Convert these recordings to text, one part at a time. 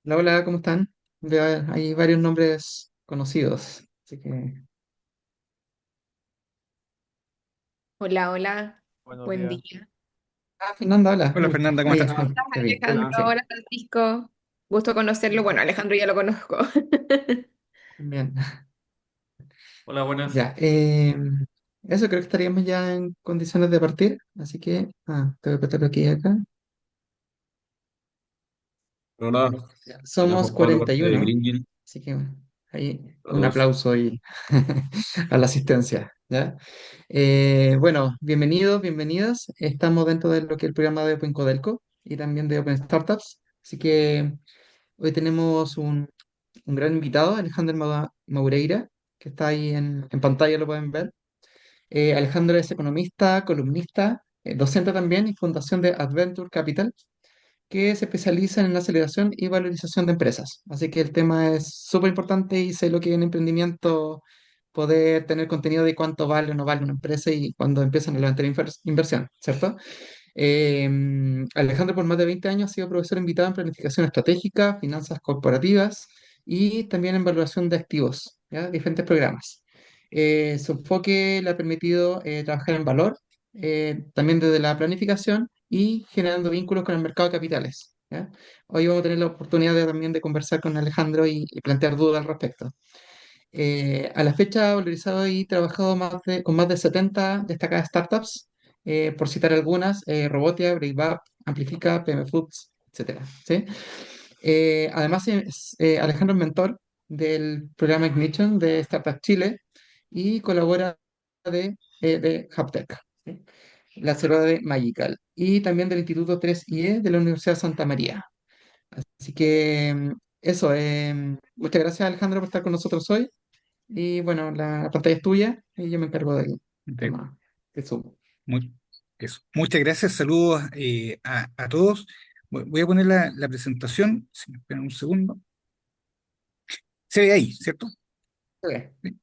Hola, hola, ¿cómo están? Hay varios nombres conocidos, así que... Hola, hola, Buenos buen días. día. Fernanda, hola. Hola Fernanda, ¿cómo Ahí, estás? ahí, ¿Cómo te estás, vi. Alejandro? Sí, Hola, Francisco. Gusto conocerlo. Bueno, Alejandro ya lo conozco. bien. Hola, buenas. Ya, eso creo que estaríamos ya en condiciones de partir, así que... tengo que apretarlo aquí y acá. Pero nada, Ya, acá somos Juan Pablo, parte de 41, Greenville, así que ahí para un todos. aplauso y a la asistencia, ¿ya? Bueno, bienvenidos, bienvenidas. Estamos dentro de lo que es el programa de Open Codelco y también de Open Startups, así que... Hoy tenemos un gran invitado, Alejandro Maureira, que está ahí en pantalla, lo pueden ver. Alejandro es economista, columnista, docente también y fundación de Adventure Capital, que se especializa en la aceleración y valorización de empresas. Así que el tema es súper importante y sé lo que es en emprendimiento poder tener contenido de cuánto vale o no vale una empresa y cuando empiezan a levantar inversión, ¿cierto? Eh, Alejandro por más de 20 años ha sido profesor invitado en planificación estratégica, finanzas corporativas y también en valoración de activos, ¿ya? Diferentes programas. Su enfoque le ha permitido trabajar en valor, también desde la planificación y generando vínculos con el mercado de capitales, ¿ya? Hoy vamos a tener la oportunidad también de conversar con Alejandro y plantear dudas al respecto. A la fecha ha valorizado y trabajado con más de 70 destacadas startups, por citar algunas, Robotia, BraveUp, Amplifica, PM Foods, etcétera, ¿sí? Además, Alejandro es mentor del programa Ignition de Startup Chile y colabora de Hubtech, ¿sí? La cerradura de Magical y también del Instituto 3IE de la Universidad de Santa María. Así que eso, muchas gracias Alejandro por estar con nosotros hoy. Y bueno, la pantalla es tuya y yo me encargo del Ok, tema de Zoom. mu- eso. Muchas gracias, saludos a todos. Voy a poner la presentación, si me esperan un segundo. Se ve ahí, ¿cierto? Ok. Sí.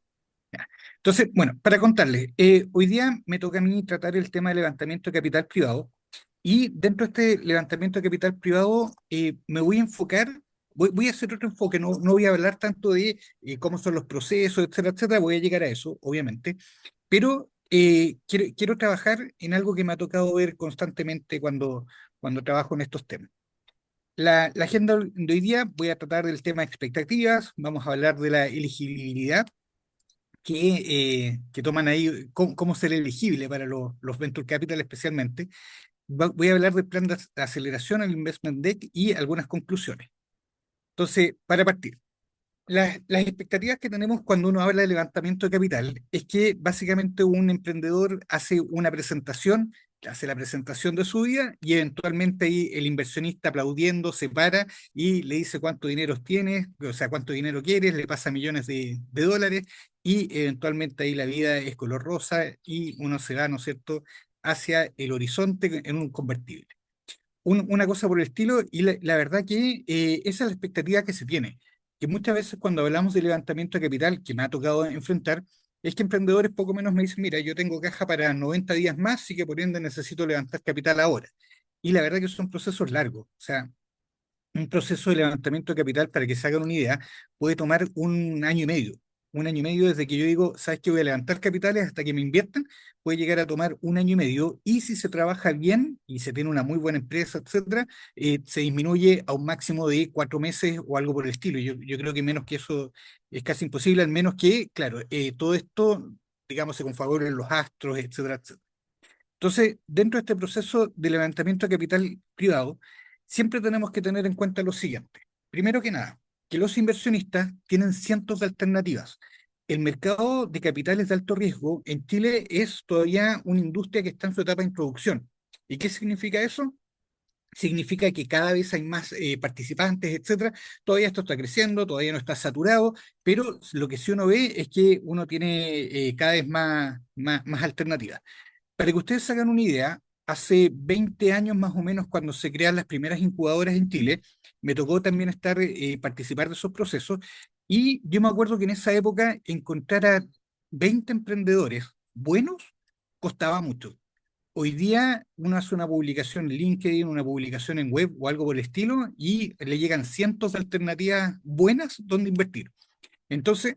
Ya. Entonces, bueno, para contarles, hoy día me toca a mí tratar el tema de levantamiento de capital privado. Y dentro de este levantamiento de capital privado, me voy a enfocar, voy a hacer otro enfoque, no voy a hablar tanto de cómo son los procesos, etcétera, etcétera, voy a llegar a eso, obviamente, pero quiero trabajar en algo que me ha tocado ver constantemente cuando trabajo en estos temas. La agenda de hoy día voy a tratar del tema de expectativas, vamos a hablar de la elegibilidad que toman ahí, cómo ser elegible para los venture capital especialmente. Voy a hablar del plan de aceleración al Investment Deck y algunas conclusiones. Entonces, para partir, las expectativas que tenemos cuando uno habla de levantamiento de capital es que básicamente un emprendedor hace una presentación, hace la presentación de su vida y eventualmente ahí el inversionista aplaudiendo se para y le dice cuánto dinero tienes, o sea, cuánto dinero quieres, le pasa millones de dólares y eventualmente ahí la vida es color rosa y uno se va, ¿no es cierto?, hacia el horizonte en un convertible. Una cosa por el estilo, y la verdad que esa es la expectativa que se tiene, que muchas veces cuando hablamos de levantamiento de capital, que me ha tocado enfrentar, es que emprendedores poco menos me dicen, mira, yo tengo caja para 90 días más, y que por ende necesito levantar capital ahora. Y la verdad que son procesos largos, o sea, un proceso de levantamiento de capital, para que se hagan una idea, puede tomar un año y medio. Un año y medio desde que yo digo, ¿sabes qué? Voy a levantar capitales hasta que me inviertan, puede llegar a tomar un año y medio. Y si se trabaja bien y se tiene una muy buena empresa, etcétera, se disminuye a un máximo de 4 meses o algo por el estilo. Yo creo que menos que eso es casi imposible, al menos que, claro, todo esto, digamos, se configuren los astros, etcétera, etcétera. Entonces, dentro de este proceso de levantamiento de capital privado, siempre tenemos que tener en cuenta lo siguiente. Primero que nada, que los inversionistas tienen cientos de alternativas. El mercado de capitales de alto riesgo en Chile es todavía una industria que está en su etapa de introducción. ¿Y qué significa eso? Significa que cada vez hay más participantes, etcétera. Todavía esto está creciendo, todavía no está saturado, pero lo que sí uno ve es que uno tiene cada vez más alternativas. Para que ustedes se hagan una idea, hace 20 años más o menos, cuando se crean las primeras incubadoras en Chile, me tocó también participar de esos procesos, y yo me acuerdo que en esa época encontrar a 20 emprendedores buenos costaba mucho. hoy día uno hace una publicación en LinkedIn, una publicación en web o algo por el estilo y le llegan cientos de alternativas buenas donde invertir. Entonces,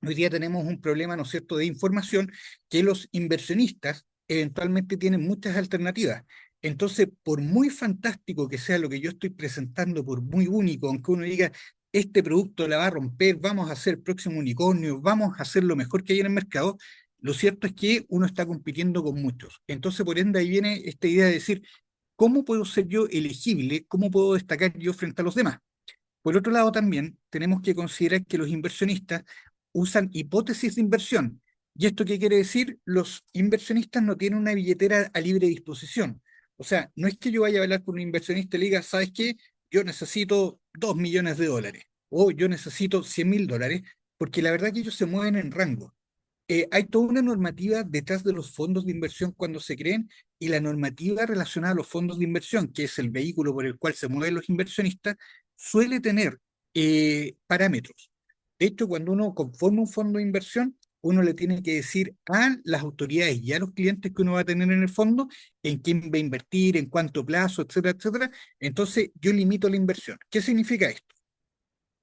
hoy día tenemos un problema, ¿no es cierto?, de información que los inversionistas eventualmente tienen muchas alternativas. Entonces, por muy fantástico que sea lo que yo estoy presentando, por muy único, aunque uno diga, este producto la va a romper, vamos a hacer el próximo unicornio, vamos a hacer lo mejor que hay en el mercado, lo cierto es que uno está compitiendo con muchos. Entonces, por ende, ahí viene esta idea de decir, ¿cómo puedo ser yo elegible? ¿Cómo puedo destacar yo frente a los demás? Por otro lado, también tenemos que considerar que los inversionistas usan hipótesis de inversión. ¿Y esto qué quiere decir? Los inversionistas no tienen una billetera a libre disposición. O sea, no es que yo vaya a hablar con un inversionista y le diga, ¿sabes qué? Yo necesito 2 millones de dólares o yo necesito 100.000 dólares, porque la verdad que ellos se mueven en rango. Hay toda una normativa detrás de los fondos de inversión cuando se creen y la normativa relacionada a los fondos de inversión, que es el vehículo por el cual se mueven los inversionistas, suele tener parámetros. De hecho, cuando uno conforma un fondo de inversión, uno le tiene que decir a las autoridades y a los clientes que uno va a tener en el fondo en quién va a invertir, en cuánto plazo, etcétera, etcétera. Entonces, yo limito la inversión. ¿Qué significa esto?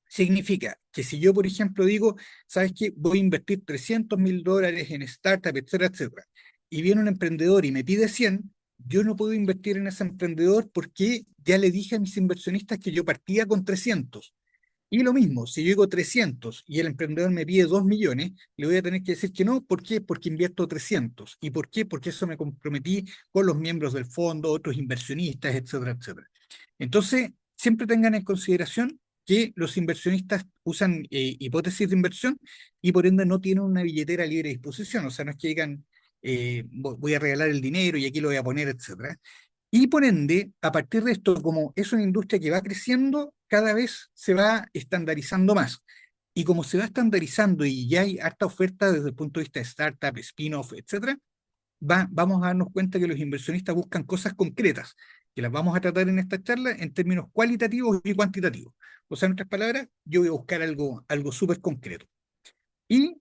Significa que si yo, por ejemplo, digo, ¿sabes qué? Voy a invertir 300.000 dólares en startup, etcétera, etcétera, y viene un emprendedor y me pide 100, yo no puedo invertir en ese emprendedor porque ya le dije a mis inversionistas que yo partía con 300. Y lo mismo, si yo digo 300 y el emprendedor me pide 2 millones, le voy a tener que decir que no. ¿Por qué? Porque invierto 300. ¿Y por qué? Porque eso me comprometí con los miembros del fondo, otros inversionistas, etcétera, etcétera. Entonces, siempre tengan en consideración que los inversionistas usan hipótesis de inversión y por ende no tienen una billetera a libre disposición. O sea, no es que digan, voy a regalar el dinero y aquí lo voy a poner, etcétera. Y por ende, a partir de esto, como es una industria que va creciendo, cada vez se va estandarizando más. Y como se va estandarizando y ya hay harta oferta desde el punto de vista de startup, spin-off, etcétera, vamos a darnos cuenta que los inversionistas buscan cosas concretas, que las vamos a tratar en esta charla en términos cualitativos y cuantitativos. O sea, en otras palabras, yo voy a buscar algo súper concreto. Y,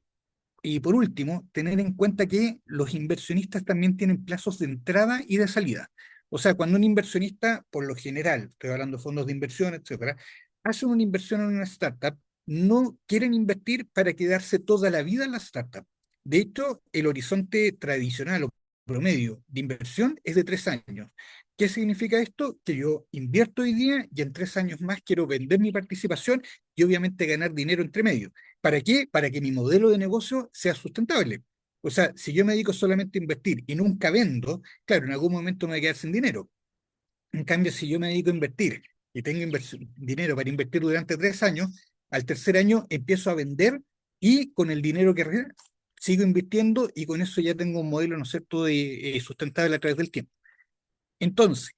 y por último, tener en cuenta que los inversionistas también tienen plazos de entrada y de salida. O sea, cuando un inversionista, por lo general, estoy hablando de fondos de inversión, etcétera, hace una inversión en una startup, no quieren invertir para quedarse toda la vida en la startup. De hecho, el horizonte tradicional o promedio de inversión es de 3 años. ¿Qué significa esto? Que yo invierto hoy día y en 3 años más quiero vender mi participación y obviamente ganar dinero entre medio. ¿Para qué? Para que mi modelo de negocio sea sustentable. O sea, si yo me dedico solamente a invertir y nunca vendo, claro, en algún momento me voy a quedar sin dinero. En cambio, si yo me dedico a invertir y tengo dinero para invertir durante 3 años, al tercer año empiezo a vender y con el dinero que sigo invirtiendo y con eso ya tengo un modelo, ¿no es cierto?, sustentable a través del tiempo. Entonces,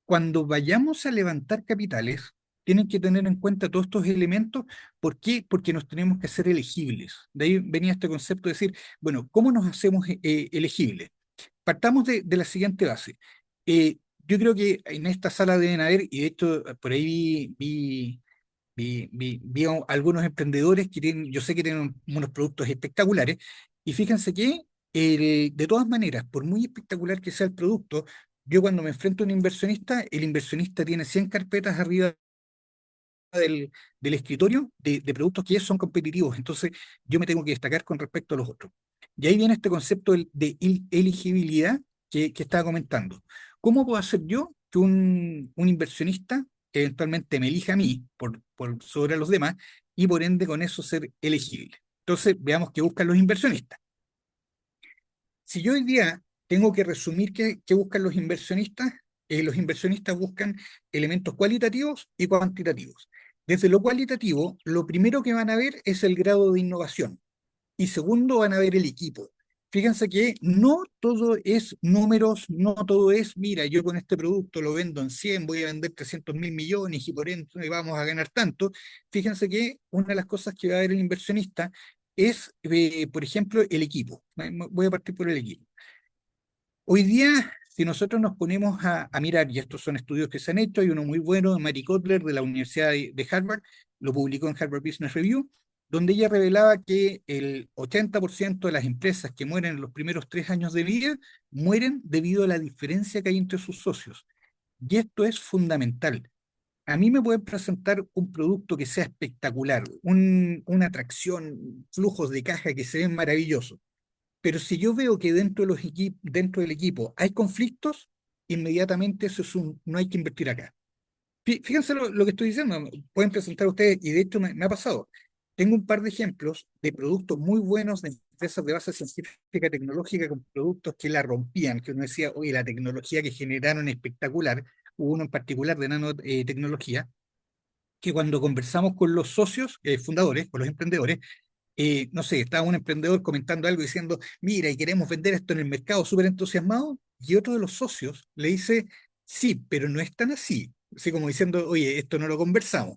cuando vayamos a levantar capitales, tienen que tener en cuenta todos estos elementos. ¿Por qué? Porque nos tenemos que hacer elegibles. De ahí venía este concepto de decir, bueno, ¿cómo nos hacemos elegibles? Partamos de la siguiente base. Yo creo que en esta sala deben haber, y de hecho por ahí vi a algunos emprendedores que tienen, yo sé que tienen unos productos espectaculares, y fíjense que de todas maneras, por muy espectacular que sea el producto, yo cuando me enfrento a un inversionista, el inversionista tiene 100 carpetas arriba del escritorio de productos que son competitivos, entonces yo me tengo que destacar con respecto a los otros. Y ahí viene este concepto de elegibilidad que estaba comentando. ¿Cómo puedo hacer yo que un inversionista eventualmente me elija a mí por sobre los demás y por ende con eso ser elegible? Entonces veamos qué buscan los inversionistas. Si yo hoy día tengo que resumir qué buscan los inversionistas buscan elementos cualitativos y cuantitativos. Desde lo cualitativo, lo primero que van a ver es el grado de innovación y segundo van a ver el equipo. Fíjense que no todo es números, no todo es, mira, yo con este producto lo vendo en 100, voy a vender 300.000 millones y por ende vamos a ganar tanto. Fíjense que una de las cosas que va a ver el inversionista es, por ejemplo, el equipo. Voy a partir por el equipo. Hoy día, si nosotros nos ponemos a mirar, y estos son estudios que se han hecho, hay uno muy bueno de Mary Kotler de la Universidad de Harvard, lo publicó en Harvard Business Review, donde ella revelaba que el 80% de las empresas que mueren en los primeros 3 años de vida mueren debido a la diferencia que hay entre sus socios. Y esto es fundamental. A mí me pueden presentar un producto que sea espectacular, una atracción, flujos de caja que se ven maravillosos. Pero si yo veo que dentro del equipo hay conflictos, inmediatamente eso es no hay que invertir acá. Fíjense lo que estoy diciendo, pueden presentar ustedes, y de hecho me ha pasado. Tengo un par de ejemplos de productos muy buenos de empresas de base científica tecnológica con productos que la rompían, que uno decía, oye, la tecnología que generaron es espectacular. Hubo uno en particular de nanotecnología, que cuando conversamos con los socios fundadores, con los emprendedores, no sé, estaba un emprendedor comentando algo diciendo, mira, y queremos vender esto en el mercado, súper entusiasmado, y otro de los socios le dice, sí, pero no es tan así. Así como diciendo, oye, esto no lo conversamos.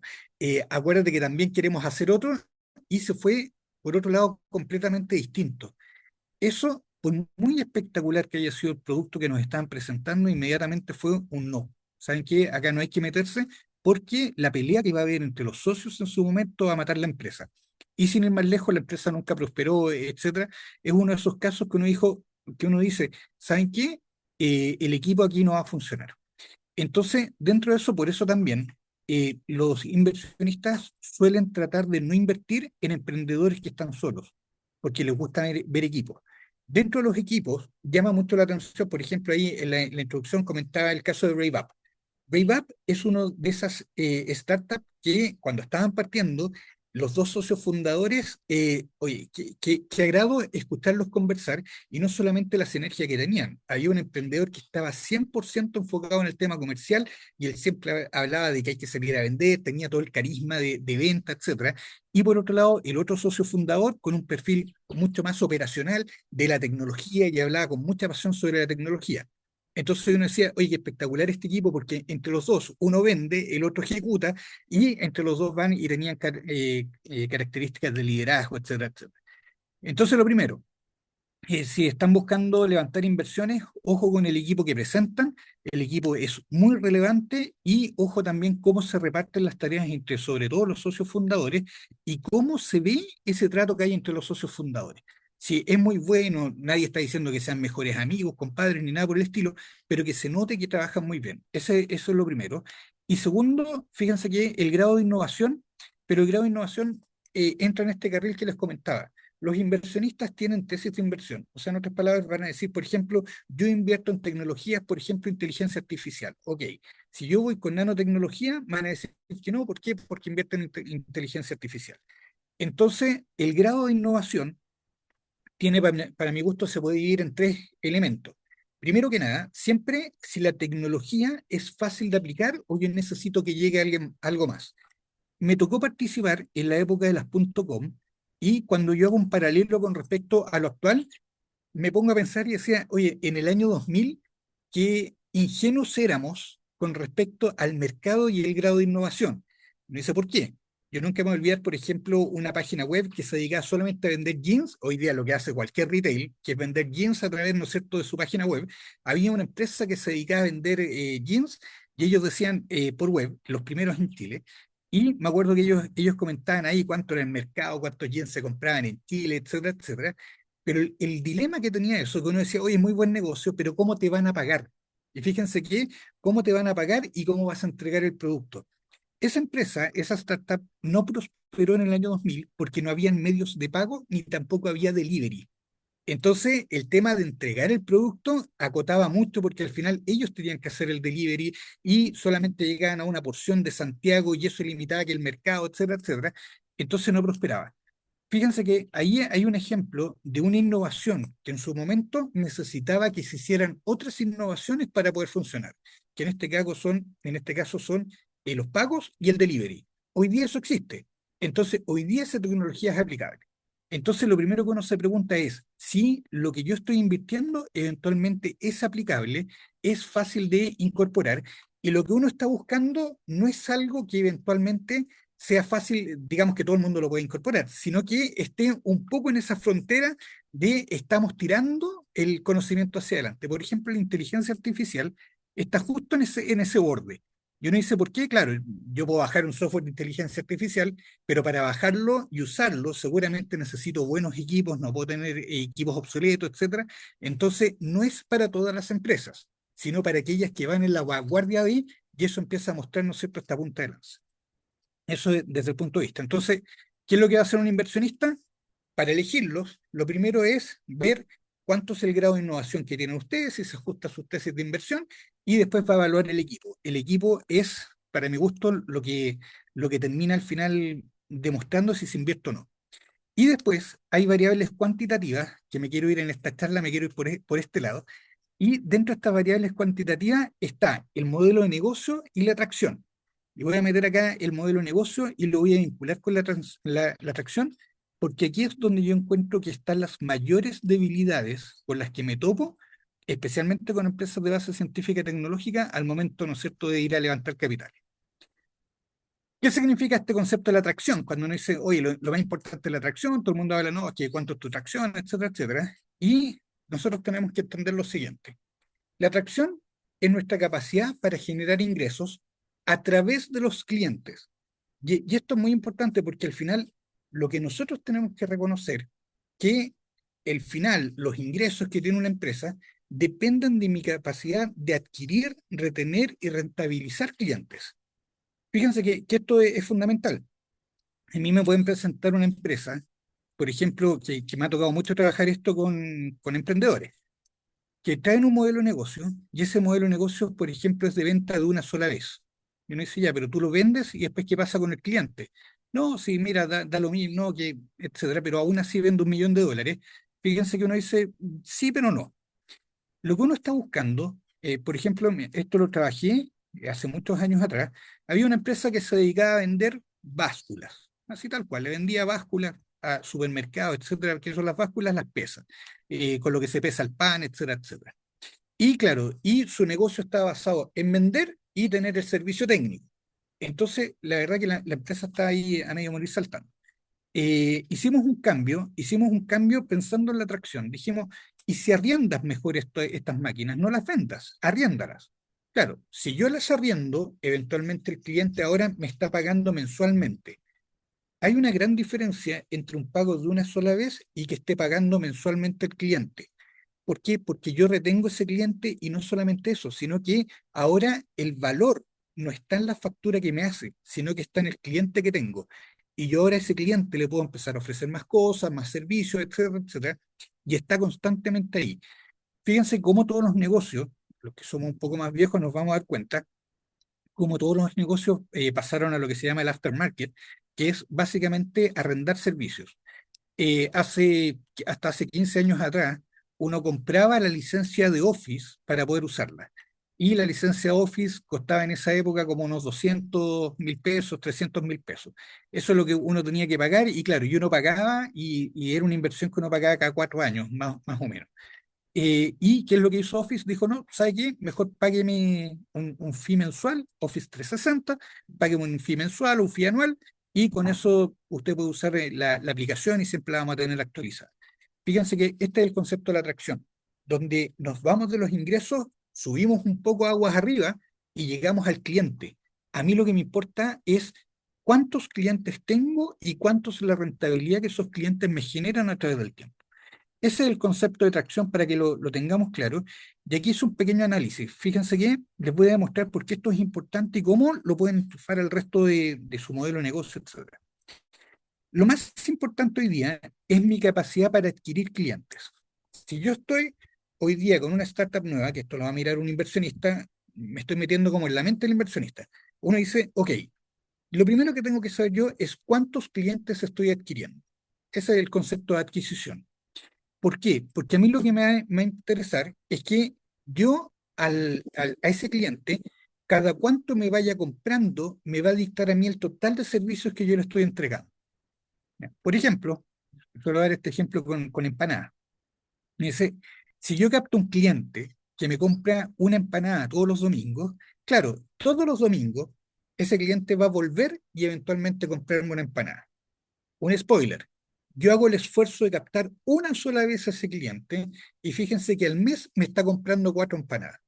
Acuérdate que también queremos hacer otro, y se fue por otro lado completamente distinto. Eso, por muy espectacular que haya sido el producto que nos estaban presentando, inmediatamente fue un no. ¿Saben qué? Acá no hay que meterse porque la pelea que va a haber entre los socios en su momento va a matar la empresa. Y sin ir más lejos, la empresa nunca prosperó, etcétera. Es uno de esos casos que uno dice, ¿saben qué? El equipo aquí no va a funcionar. Entonces, dentro de eso, por eso también, los inversionistas suelen tratar de no invertir en emprendedores que están solos, porque les gusta ver equipos. Dentro de los equipos, llama mucho la atención, por ejemplo, ahí en la introducción comentaba el caso de RaveUp. RaveUp es uno de esas startups que cuando estaban partiendo, los dos socios fundadores, oye, qué agrado escucharlos conversar y no solamente la sinergia que tenían. Había un emprendedor que estaba 100% enfocado en el tema comercial y él siempre hablaba de que hay que salir a vender, tenía todo el carisma de venta, etcétera. Y por otro lado, el otro socio fundador con un perfil mucho más operacional de la tecnología y hablaba con mucha pasión sobre la tecnología. Entonces uno decía, oye, qué espectacular este equipo porque entre los dos uno vende, el otro ejecuta y entre los dos van y tenían características de liderazgo, etcétera, etcétera. Entonces lo primero, si están buscando levantar inversiones, ojo con el equipo que presentan, el equipo es muy relevante y ojo también cómo se reparten las tareas entre sobre todo los socios fundadores y cómo se ve ese trato que hay entre los socios fundadores. Sí, es muy bueno, nadie está diciendo que sean mejores amigos, compadres, ni nada por el estilo, pero que se note que trabajan muy bien. Eso es lo primero. Y segundo, fíjense que el grado de innovación, pero el grado de innovación entra en este carril que les comentaba. Los inversionistas tienen tesis de inversión. O sea, en otras palabras, van a decir, por ejemplo, yo invierto en tecnologías, por ejemplo, inteligencia artificial. Ok, si yo voy con nanotecnología, van a decir que no. ¿Por qué? Porque invierten en inteligencia artificial. Entonces, el grado de innovación tiene, para mi gusto, se puede dividir en tres elementos. Primero que nada, siempre si la tecnología es fácil de aplicar o yo necesito que llegue alguien, algo más. Me tocó participar en la época de las .com y cuando yo hago un paralelo con respecto a lo actual, me pongo a pensar y decía, oye, en el año 2000, qué ingenuos éramos con respecto al mercado y el grado de innovación. No sé por qué. Yo nunca me voy a olvidar, por ejemplo, una página web que se dedicaba solamente a vender jeans, hoy día lo que hace cualquier retail, que es vender jeans a través, ¿no es cierto?, de su página web. Había una empresa que se dedicaba a vender jeans y ellos decían por web, los primeros en Chile, y me acuerdo que ellos comentaban ahí cuánto era el mercado, cuántos jeans se compraban en Chile, etcétera, etcétera. Pero el dilema que tenía eso, que uno decía, oye, muy buen negocio, pero ¿cómo te van a pagar? Y fíjense que, ¿cómo te van a pagar y cómo vas a entregar el producto? Esa empresa, esa startup, no prosperó en el año 2000 porque no habían medios de pago ni tampoco había delivery. Entonces, el tema de entregar el producto acotaba mucho porque al final ellos tenían que hacer el delivery y solamente llegaban a una porción de Santiago y eso limitaba que el mercado, etcétera, etcétera. Entonces no prosperaba. Fíjense que ahí hay un ejemplo de una innovación que en su momento necesitaba que se hicieran otras innovaciones para poder funcionar, que en este caso son los pagos y el delivery. Hoy día eso existe. Entonces, hoy día esa tecnología es aplicable. Entonces, lo primero que uno se pregunta es si lo que yo estoy invirtiendo eventualmente es aplicable, es fácil de incorporar, y lo que uno está buscando no es algo que eventualmente sea fácil, digamos que todo el mundo lo pueda incorporar, sino que esté un poco en esa frontera de estamos tirando el conocimiento hacia adelante. Por ejemplo, la inteligencia artificial está justo en ese borde. Y uno dice, ¿por qué? Claro, yo puedo bajar un software de inteligencia artificial, pero para bajarlo y usarlo seguramente necesito buenos equipos, no puedo tener equipos obsoletos, etcétera. Entonces, no es para todas las empresas, sino para aquellas que van en la vanguardia de ahí, y eso empieza a mostrar, ¿no es cierto?, esta punta de lanza. Eso desde el punto de vista. Entonces, ¿qué es lo que va a hacer un inversionista? Para elegirlos, lo primero es ver cuánto es el grado de innovación que tienen ustedes, si se ajusta a sus tesis de inversión, y después va a evaluar el equipo. El equipo es, para mi gusto, lo que termina al final demostrando si se invierte o no. Y después hay variables cuantitativas, que me quiero ir en esta charla, me quiero ir por este lado, y dentro de estas variables cuantitativas está el modelo de negocio y la atracción. Y voy a meter acá el modelo de negocio y lo voy a vincular con la atracción, porque aquí es donde yo encuentro que están las mayores debilidades con las que me topo, especialmente con empresas de base científica y tecnológica, al momento, ¿no es cierto?, de ir a levantar capital. ¿Qué significa este concepto de la atracción? Cuando uno dice, oye, lo más importante es la atracción, todo el mundo habla, no, es que cuánto es tu atracción, etcétera, etcétera. Y nosotros tenemos que entender lo siguiente. La atracción es nuestra capacidad para generar ingresos a través de los clientes. Y esto es muy importante porque al final lo que nosotros tenemos que reconocer que el final, los ingresos que tiene una empresa dependen de mi capacidad de adquirir, retener y rentabilizar clientes. Fíjense que esto es fundamental. A mí me pueden presentar una empresa, por ejemplo, que me ha tocado mucho trabajar esto con emprendedores que traen un modelo de negocio y ese modelo de negocio, por ejemplo, es de venta de una sola vez. Y uno dice, ya, pero tú lo vendes y después, ¿qué pasa con el cliente? No, sí, mira, da lo mismo, no, que, etcétera, pero aún así vende $1.000.000. Fíjense que uno dice, sí, pero no. Lo que uno está buscando, por ejemplo, esto lo trabajé hace muchos años atrás, había una empresa que se dedicaba a vender básculas, así tal cual, le vendía básculas a supermercados, etcétera, que son las básculas, las pesas, con lo que se pesa el pan, etcétera, etcétera. Y claro, y su negocio está basado en vender y tener el servicio técnico. Entonces, la verdad que la empresa está ahí a medio morir saltando. Hicimos un cambio pensando en la atracción. Dijimos, ¿y si arriendas mejor estas máquinas? No las vendas, arriéndalas. Claro, si yo las arriendo, eventualmente el cliente ahora me está pagando mensualmente. Hay una gran diferencia entre un pago de una sola vez y que esté pagando mensualmente el cliente. ¿Por qué? Porque yo retengo ese cliente y no solamente eso, sino que ahora el valor no está en la factura que me hace, sino que está en el cliente que tengo. Y yo ahora a ese cliente le puedo empezar a ofrecer más cosas, más servicios, etcétera, etcétera, y está constantemente ahí. Fíjense cómo todos los negocios, los que somos un poco más viejos, nos vamos a dar cuenta, cómo todos los negocios pasaron a lo que se llama el aftermarket, que es básicamente arrendar servicios. Hasta hace 15 años atrás, uno compraba la licencia de Office para poder usarla. Y la licencia Office costaba en esa época como unos 200.000 pesos, 300.000 pesos. Eso es lo que uno tenía que pagar y claro, y uno pagaba y era una inversión que uno pagaba cada 4 años, más o menos. ¿Y qué es lo que hizo Office? Dijo, no, ¿sabe qué? Mejor págueme un fee mensual, Office 360, págueme un fee mensual, un fee anual, y con eso usted puede usar la aplicación y siempre la vamos a tener actualizada. Fíjense que este es el concepto de la atracción, donde nos vamos de los ingresos, subimos un poco aguas arriba y llegamos al cliente. A mí lo que me importa es cuántos clientes tengo y cuánto es la rentabilidad que esos clientes me generan a través del tiempo. Ese es el concepto de tracción para que lo tengamos claro. Y aquí es un pequeño análisis. Fíjense que les voy a demostrar por qué esto es importante y cómo lo pueden enchufar al resto de su modelo de negocio, etcétera. Lo más importante hoy día es mi capacidad para adquirir clientes. Si yo estoy hoy día con una startup nueva, que esto lo va a mirar un inversionista, me estoy metiendo como en la mente del inversionista. Uno dice, ok, lo primero que tengo que saber yo es cuántos clientes estoy adquiriendo. Ese es el concepto de adquisición. ¿Por qué? Porque a mí lo que me va a interesar es que yo a ese cliente, cada cuánto me vaya comprando, me va a dictar a mí el total de servicios que yo le estoy entregando. ¿Ya? Por ejemplo, suelo dar este ejemplo con empanadas. Me dice, si yo capto un cliente que me compra una empanada todos los domingos, claro, todos los domingos ese cliente va a volver y eventualmente comprarme una empanada. Un spoiler. Yo hago el esfuerzo de captar una sola vez a ese cliente y fíjense que al mes me está comprando 4 empanadas.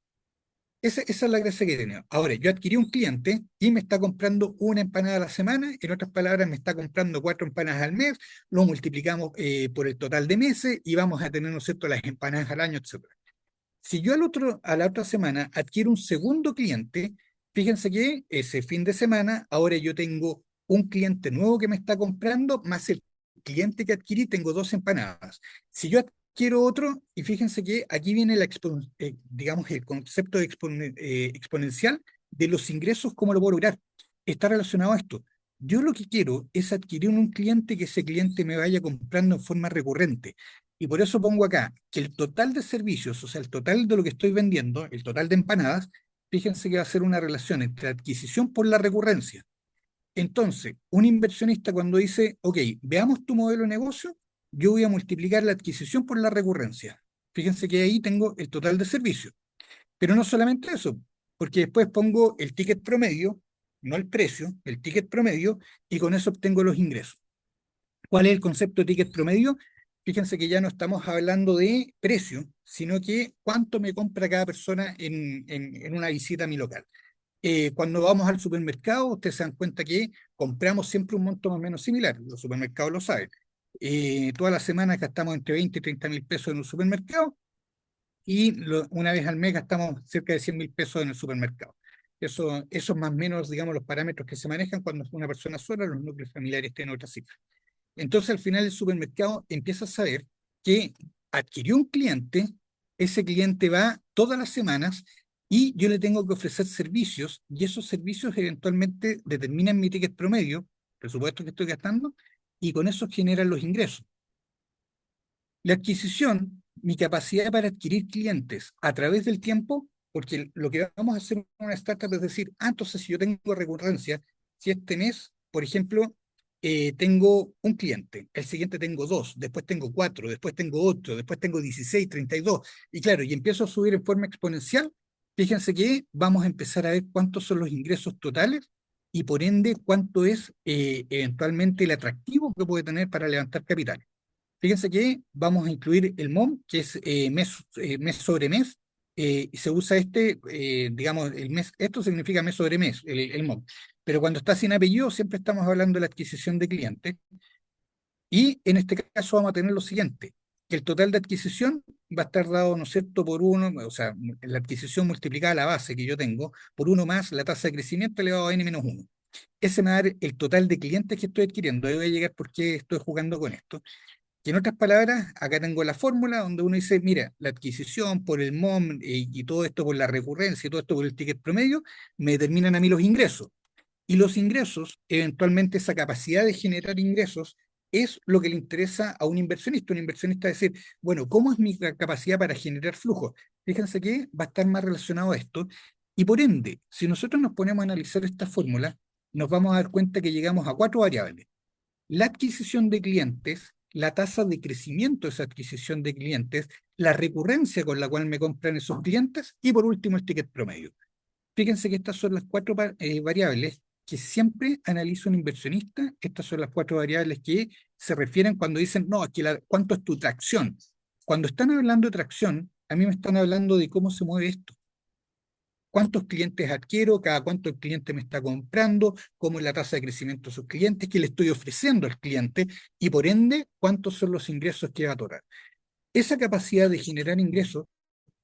Esa es la gracia que tiene. Ahora, yo adquirí un cliente y me está comprando una empanada a la semana, en otras palabras, me está comprando 4 empanadas al mes, lo multiplicamos por el total de meses y vamos a tener, ¿no es cierto?, las empanadas al año, etcétera. Si yo a la otra semana adquiero un segundo cliente, fíjense que ese fin de semana, ahora yo tengo un cliente nuevo que me está comprando, más el cliente que adquirí, tengo 2 empanadas. Si yo adquiero otro, y fíjense que aquí viene digamos, el concepto de exponencial de los ingresos, ¿cómo lo puedo lograr? Está relacionado a esto. Yo lo que quiero es adquirir un cliente que ese cliente me vaya comprando en forma recurrente. Y por eso pongo acá que el total de servicios, o sea, el total de lo que estoy vendiendo, el total de empanadas, fíjense que va a ser una relación entre adquisición por la recurrencia. Entonces, un inversionista cuando dice, ok, veamos tu modelo de negocio, yo voy a multiplicar la adquisición por la recurrencia. Fíjense que ahí tengo el total de servicios. Pero no solamente eso, porque después pongo el ticket promedio, no el precio, el ticket promedio, y con eso obtengo los ingresos. ¿Cuál es el concepto de ticket promedio? Fíjense que ya no estamos hablando de precio, sino que cuánto me compra cada persona en una visita a mi local. Cuando vamos al supermercado, ustedes se dan cuenta que compramos siempre un monto más o menos similar, los supermercados lo saben. Todas las semanas gastamos entre 20 y 30 mil pesos en un supermercado y una vez al mes gastamos cerca de 100 mil pesos en el supermercado. Eso más o menos, digamos, los parámetros que se manejan cuando una persona sola, los núcleos familiares tienen otra cifra. Entonces, al final, el supermercado empieza a saber que adquirió un cliente, ese cliente va todas las semanas y yo le tengo que ofrecer servicios y esos servicios eventualmente determinan mi ticket promedio, presupuesto que estoy gastando, y con eso generan los ingresos. La adquisición, mi capacidad para adquirir clientes a través del tiempo, porque lo que vamos a hacer en una startup es decir, entonces si yo tengo recurrencia, si este mes, por ejemplo, tengo un cliente, el siguiente tengo 2, después tengo 4, después tengo 8, después tengo 16, 32, y claro, y empiezo a subir en forma exponencial, fíjense que vamos a empezar a ver cuántos son los ingresos totales y por ende cuánto es eventualmente el atractivo que puede tener para levantar capital. Fíjense que vamos a incluir el MOM, que es mes sobre mes, y se usa digamos, el mes, esto significa mes sobre mes, el MOM. Pero cuando está sin apellido, siempre estamos hablando de la adquisición de clientes. Y en este caso vamos a tener lo siguiente, que el total de adquisición va a estar dado, ¿no es cierto?, por uno, o sea, la adquisición multiplicada a la base que yo tengo, por uno más la tasa de crecimiento elevado a n-1. Ese me va a dar el total de clientes que estoy adquiriendo. Ahí voy a llegar por qué estoy jugando con esto. Y en otras palabras, acá tengo la fórmula donde uno dice, mira, la adquisición por el MOM y todo esto por la recurrencia y todo esto por el ticket promedio, me determinan a mí los ingresos. Y los ingresos, eventualmente esa capacidad de generar ingresos, es lo que le interesa a un inversionista. Un inversionista decir, bueno, ¿cómo es mi capacidad para generar flujo? Fíjense que va a estar más relacionado a esto. Y por ende, si nosotros nos ponemos a analizar esta fórmula, nos vamos a dar cuenta que llegamos a 4 variables: la adquisición de clientes, la tasa de crecimiento de esa adquisición de clientes, la recurrencia con la cual me compran esos clientes y por último el ticket promedio. Fíjense que estas son las 4 variables que siempre analiza un inversionista. Estas son las 4 variables que se refieren cuando dicen, no, aquí ¿cuánto es tu tracción? Cuando están hablando de tracción, a mí me están hablando de cómo se mueve esto. ¿Cuántos clientes adquiero? ¿Cada cuánto el cliente me está comprando? ¿Cómo es la tasa de crecimiento de sus clientes? ¿Qué le estoy ofreciendo al cliente? Y por ende, ¿cuántos son los ingresos que va a otorgar? Esa capacidad de generar ingresos,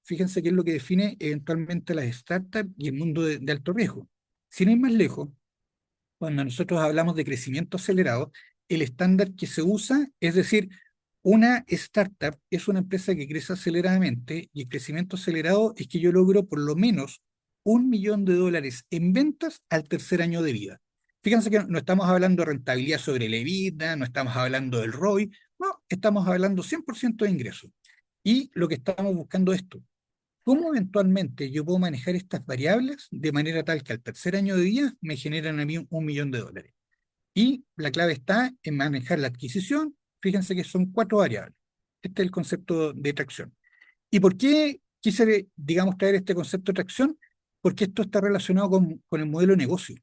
fíjense que es lo que define eventualmente las startups y el mundo de alto riesgo. Sin ir más lejos, cuando nosotros hablamos de crecimiento acelerado, el estándar que se usa, es decir, una startup es una empresa que crece aceleradamente y el crecimiento acelerado es que yo logro por lo menos $1 millón en ventas al tercer año de vida. Fíjense que no estamos hablando de rentabilidad sobre el EBITDA, no estamos hablando del ROI, no, estamos hablando 100% de ingresos. Y lo que estamos buscando es esto: ¿cómo eventualmente yo puedo manejar estas variables de manera tal que al tercer año de vida me generan a mí $1 millón? Y la clave está en manejar la adquisición. Fíjense que son 4 variables. Este es el concepto de tracción. ¿Y por qué quise, digamos, traer este concepto de tracción? Porque esto está relacionado con el modelo de negocio.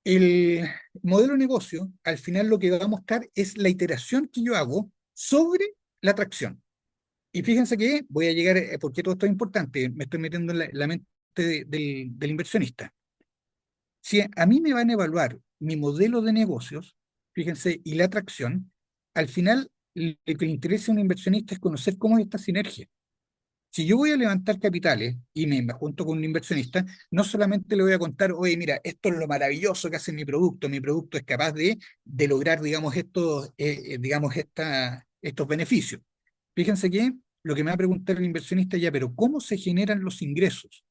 El modelo de negocio, al final lo que va a mostrar es la iteración que yo hago sobre la tracción. Y fíjense que voy a llegar, porque todo esto es importante, me estoy metiendo en la mente del inversionista. Si a mí me van a evaluar mi modelo de negocios, fíjense, y la atracción, al final lo que le interesa a un inversionista es conocer cómo es esta sinergia. Si yo voy a levantar capitales y me junto con un inversionista, no solamente le voy a contar, oye, mira, esto es lo maravilloso que hace mi producto es capaz de lograr, digamos, estos beneficios. Fíjense que lo que me va a preguntar el inversionista ya, pero ¿cómo se generan los ingresos?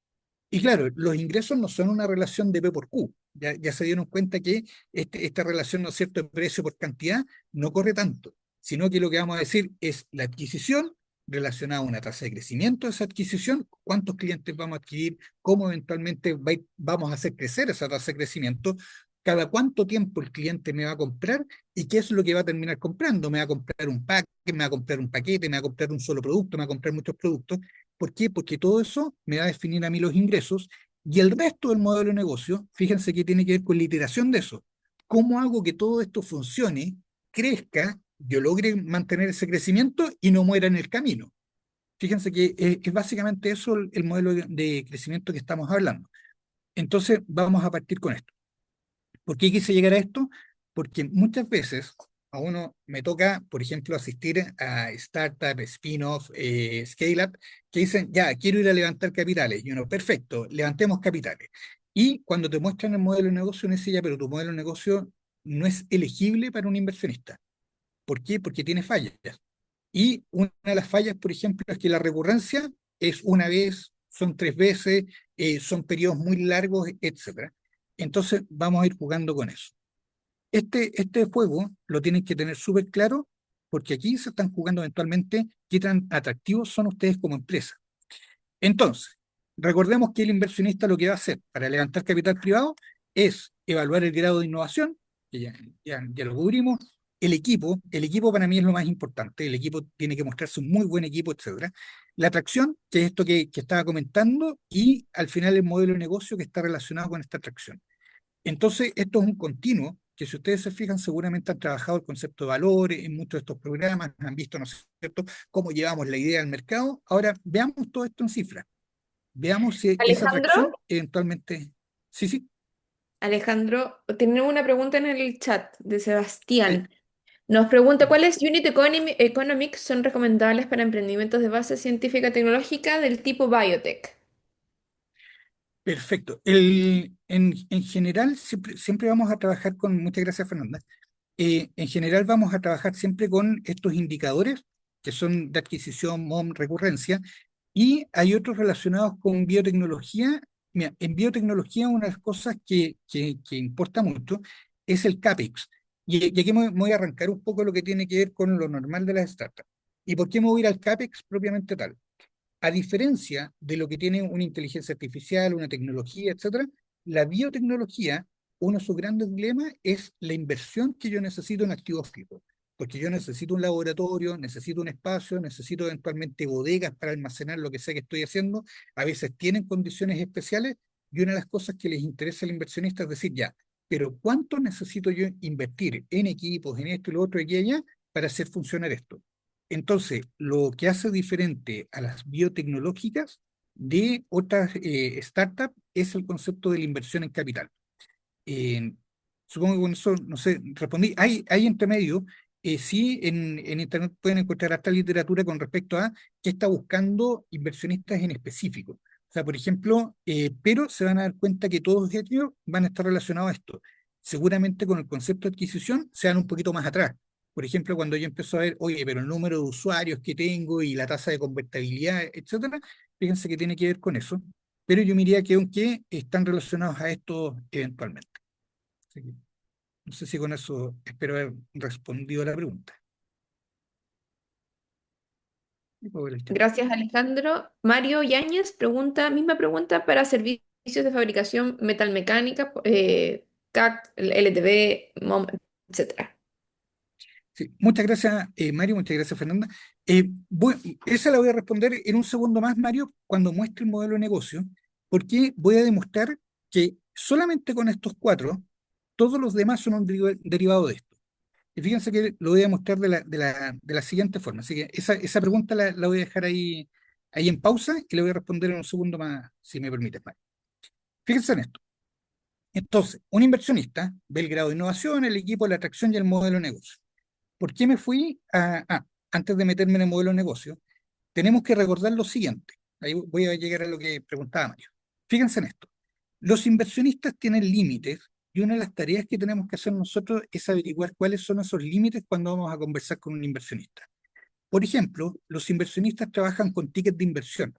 Y claro, los ingresos no son una relación de P por Q. Ya se dieron cuenta que esta relación, ¿no es cierto?, de precio por cantidad no corre tanto, sino que lo que vamos a decir es la adquisición relacionada a una tasa de crecimiento de esa adquisición, cuántos clientes vamos a adquirir, cómo eventualmente vamos a hacer crecer esa tasa de crecimiento, cada cuánto tiempo el cliente me va a comprar y qué es lo que va a terminar comprando. Me va a comprar un pack, me va a comprar un paquete, me va a comprar un solo producto, me va a comprar muchos productos. ¿Por qué? Porque todo eso me va a definir a mí los ingresos y el resto del modelo de negocio, fíjense que tiene que ver con la iteración de eso. ¿Cómo hago que todo esto funcione, crezca, yo logre mantener ese crecimiento y no muera en el camino? Fíjense que es básicamente eso el modelo de crecimiento que estamos hablando. Entonces, vamos a partir con esto. ¿Por qué quise llegar a esto? Porque muchas veces a uno me toca, por ejemplo, asistir a startup, spin-off, scale-up, que dicen, ya, quiero ir a levantar capitales. Y uno, perfecto, levantemos capitales. Y cuando te muestran el modelo de negocio, uno dice, ya, pero tu modelo de negocio no es elegible para un inversionista. ¿Por qué? Porque tiene fallas. Y una de las fallas, por ejemplo, es que la recurrencia es una vez, son 3 veces, son periodos muy largos, etcétera. Entonces vamos a ir jugando con eso. Este juego lo tienen que tener súper claro porque aquí se están jugando eventualmente qué tan atractivos son ustedes como empresa. Entonces, recordemos que el inversionista lo que va a hacer para levantar capital privado es evaluar el grado de innovación, que ya lo cubrimos, el equipo para mí es lo más importante, el equipo tiene que mostrarse un muy buen equipo, etcétera. La atracción, que es esto que estaba comentando, y al final el modelo de negocio que está relacionado con esta atracción. Entonces, esto es un continuo que si ustedes se fijan, seguramente han trabajado el concepto de valores en muchos de estos programas, han visto, ¿no es cierto?, cómo llevamos la idea al mercado. Ahora, veamos todo esto en cifras. Veamos si esa Alejandro, atracción eventualmente... Sí, sí. Alejandro, tenemos una pregunta en el chat de eh, Sebastián. Nos pregunta, ¿cuáles economics son recomendables para emprendimientos de base científica tecnológica del tipo biotech? Perfecto. En general, siempre vamos a trabajar con... Muchas gracias, Fernanda. En general vamos a trabajar siempre con estos indicadores que son de adquisición, MOM, recurrencia, y hay otros relacionados con biotecnología. Mira, en biotecnología una de las cosas que importa mucho es el CAPEX. Y aquí me voy a arrancar un poco lo que tiene que ver con lo normal de las startups. ¿Y por qué me voy a ir al CAPEX propiamente tal? A diferencia de lo que tiene una inteligencia artificial, una tecnología, etcétera, la biotecnología, uno de sus grandes dilemas es la inversión que yo necesito en activos fijos. Porque yo necesito un laboratorio, necesito un espacio, necesito eventualmente bodegas para almacenar lo que sea que estoy haciendo. A veces tienen condiciones especiales y una de las cosas que les interesa al inversionista es decir, ya, pero ¿cuánto necesito yo invertir en equipos, en esto y lo otro, aquí y allá, para hacer funcionar esto? Entonces, lo que hace diferente a las biotecnológicas de otras startups es el concepto de la inversión en capital. Eh, Supongo que con eso, no sé, respondí. Hay entre medio, sí, en Internet pueden encontrar hasta literatura con respecto a qué está buscando inversionistas en específico. O sea, por ejemplo, pero se van a dar cuenta que todos ellos van a estar relacionados a esto. Seguramente con el concepto de adquisición se van un poquito más atrás. Por ejemplo, cuando yo empiezo a ver, oye, pero el número de usuarios que tengo y la tasa de convertibilidad, etcétera, fíjense que tiene que ver con eso. Pero yo me diría que aunque están relacionados a esto eventualmente. Así que no sé si con eso espero haber respondido a la pregunta. Y puedo ver el chat. Gracias, Alejandro. Mario Yáñez pregunta, misma pregunta para servicios de fabricación metalmecánica, CAC, LTV, MOM, etcétera. Sí, muchas gracias, Mario, muchas gracias, Fernanda. Esa la voy a responder en un segundo más, Mario, cuando muestre el modelo de negocio, porque voy a demostrar que solamente con estos cuatro, todos los demás son un derivado de esto. Y fíjense que lo voy a mostrar de la siguiente forma. Así que esa pregunta la voy a dejar ahí en pausa y le voy a responder en un segundo más, si me permite, Mario. Fíjense en esto. Entonces, un inversionista ve el grado de innovación, el equipo, la atracción y el modelo de negocio. ¿Por qué me fui antes de meterme en el modelo de negocio? Tenemos que recordar lo siguiente. Ahí voy a llegar a lo que preguntaba Mario. Fíjense en esto. Los inversionistas tienen límites y una de las tareas que tenemos que hacer nosotros es averiguar cuáles son esos límites cuando vamos a conversar con un inversionista. Por ejemplo, los inversionistas trabajan con tickets de inversión.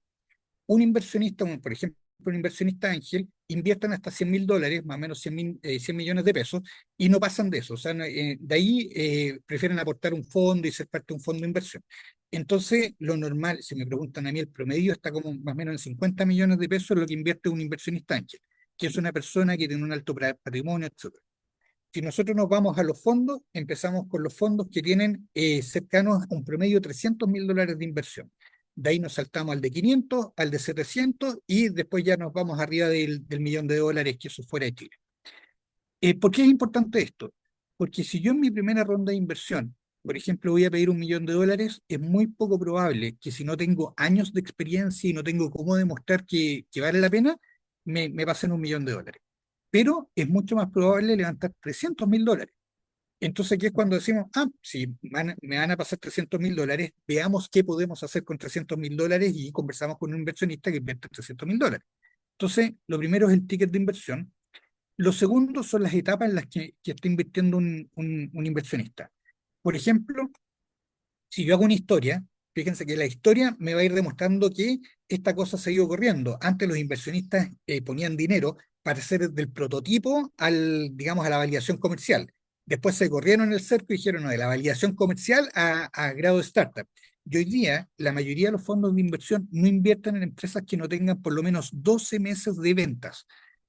Un inversionista, por ejemplo, un inversionista ángel, inviertan hasta $100.000, más o menos 100 millones de pesos, y no pasan de eso. O sea, de ahí prefieren aportar un fondo y ser parte de un fondo de inversión. Entonces, lo normal, si me preguntan a mí, el promedio está como más o menos en 50 millones de pesos lo que invierte un inversionista ángel, que es una persona que tiene un alto patrimonio, etc. Si nosotros nos vamos a los fondos, empezamos con los fondos que tienen cercanos a un promedio de $300.000 de inversión. De ahí nos saltamos al de 500, al de 700 y después ya nos vamos arriba del $1.000.000 que eso fuera de Chile. ¿Por qué es importante esto? Porque si yo en mi primera ronda de inversión, por ejemplo, voy a pedir $1.000.000, es muy poco probable que si no tengo años de experiencia y no tengo cómo demostrar que vale la pena, me pasen $1.000.000. Pero es mucho más probable levantar $300.000. Entonces aquí es cuando decimos, si me van a pasar $300.000, veamos qué podemos hacer con $300.000 y conversamos con un inversionista que invierte $300.000. Entonces, lo primero es el ticket de inversión. Lo segundo son las etapas en las que está invirtiendo un inversionista. Por ejemplo, si yo hago una historia, fíjense que la historia me va a ir demostrando que esta cosa se ha ido corriendo. Antes los inversionistas ponían dinero para hacer del prototipo digamos, a la validación comercial. Después se corrieron el cerco y dijeron, no, de la validación comercial a grado de startup. Y hoy día, la mayoría de los fondos de inversión no invierten en empresas que no tengan por lo menos 12 meses de ventas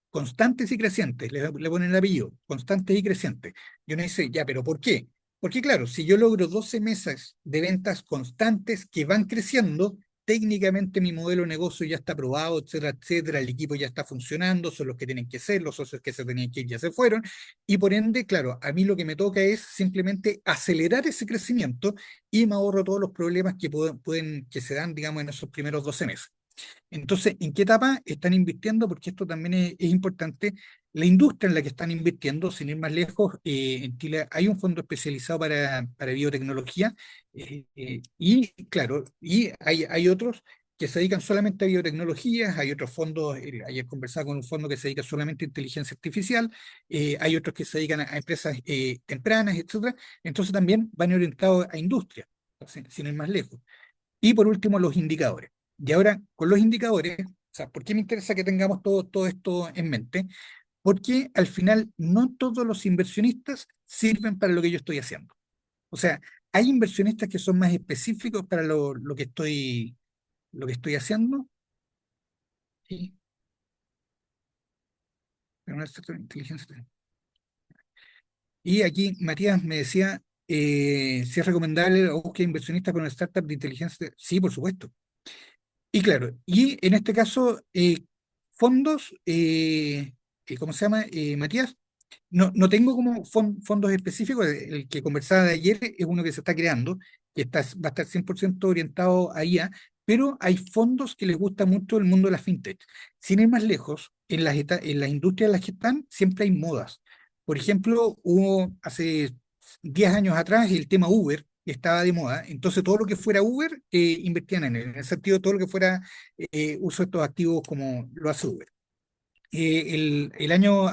constantes y crecientes, le ponen el apellido, constantes y crecientes. Y uno dice, ya, pero ¿por qué? Porque claro, si yo logro 12 meses de ventas constantes que van creciendo, técnicamente mi modelo de negocio ya está aprobado, etcétera, etcétera, el equipo ya está funcionando, son los que tienen que ser, los socios que se tenían que ir ya se fueron, y por ende, claro, a mí lo que me toca es simplemente acelerar ese crecimiento y me ahorro todos los problemas que se dan, digamos, en esos primeros 12 meses. Entonces, ¿en qué etapa están invirtiendo? Porque esto también es importante. La industria en la que están invirtiendo, sin ir más lejos, en Chile hay un fondo especializado para biotecnología y, claro, y hay otros que se dedican solamente a biotecnologías, hay otros fondos, ayer conversaba con un fondo que se dedica solamente a inteligencia artificial, hay otros que se dedican a empresas tempranas, etcétera. Entonces también van orientados a industria, sin ir más lejos. Y por último, los indicadores. Y ahora, con los indicadores, o sea, ¿por qué me interesa que tengamos todo esto en mente? Porque al final no todos los inversionistas sirven para lo que yo estoy haciendo. O sea, hay inversionistas que son más específicos para lo que estoy haciendo. Y, pero no es inteligencia. Y aquí Matías me decía si es recomendable la búsqueda de inversionistas con una startup de inteligencia. Sí, por supuesto. Y claro, y en este caso, fondos, ¿cómo se llama, Matías? No tengo como fondos específicos, el que conversaba de ayer es uno que se está creando, que va a estar 100% orientado a IA, pero hay fondos que les gusta mucho el mundo de la fintech. Sin ir más lejos, en las industrias en las que están, siempre hay modas. Por ejemplo, hubo hace 10 años atrás el tema Uber, que estaba de moda, entonces todo lo que fuera Uber, invertían en él, en el sentido todo lo que fuera uso de estos activos como lo hace Uber.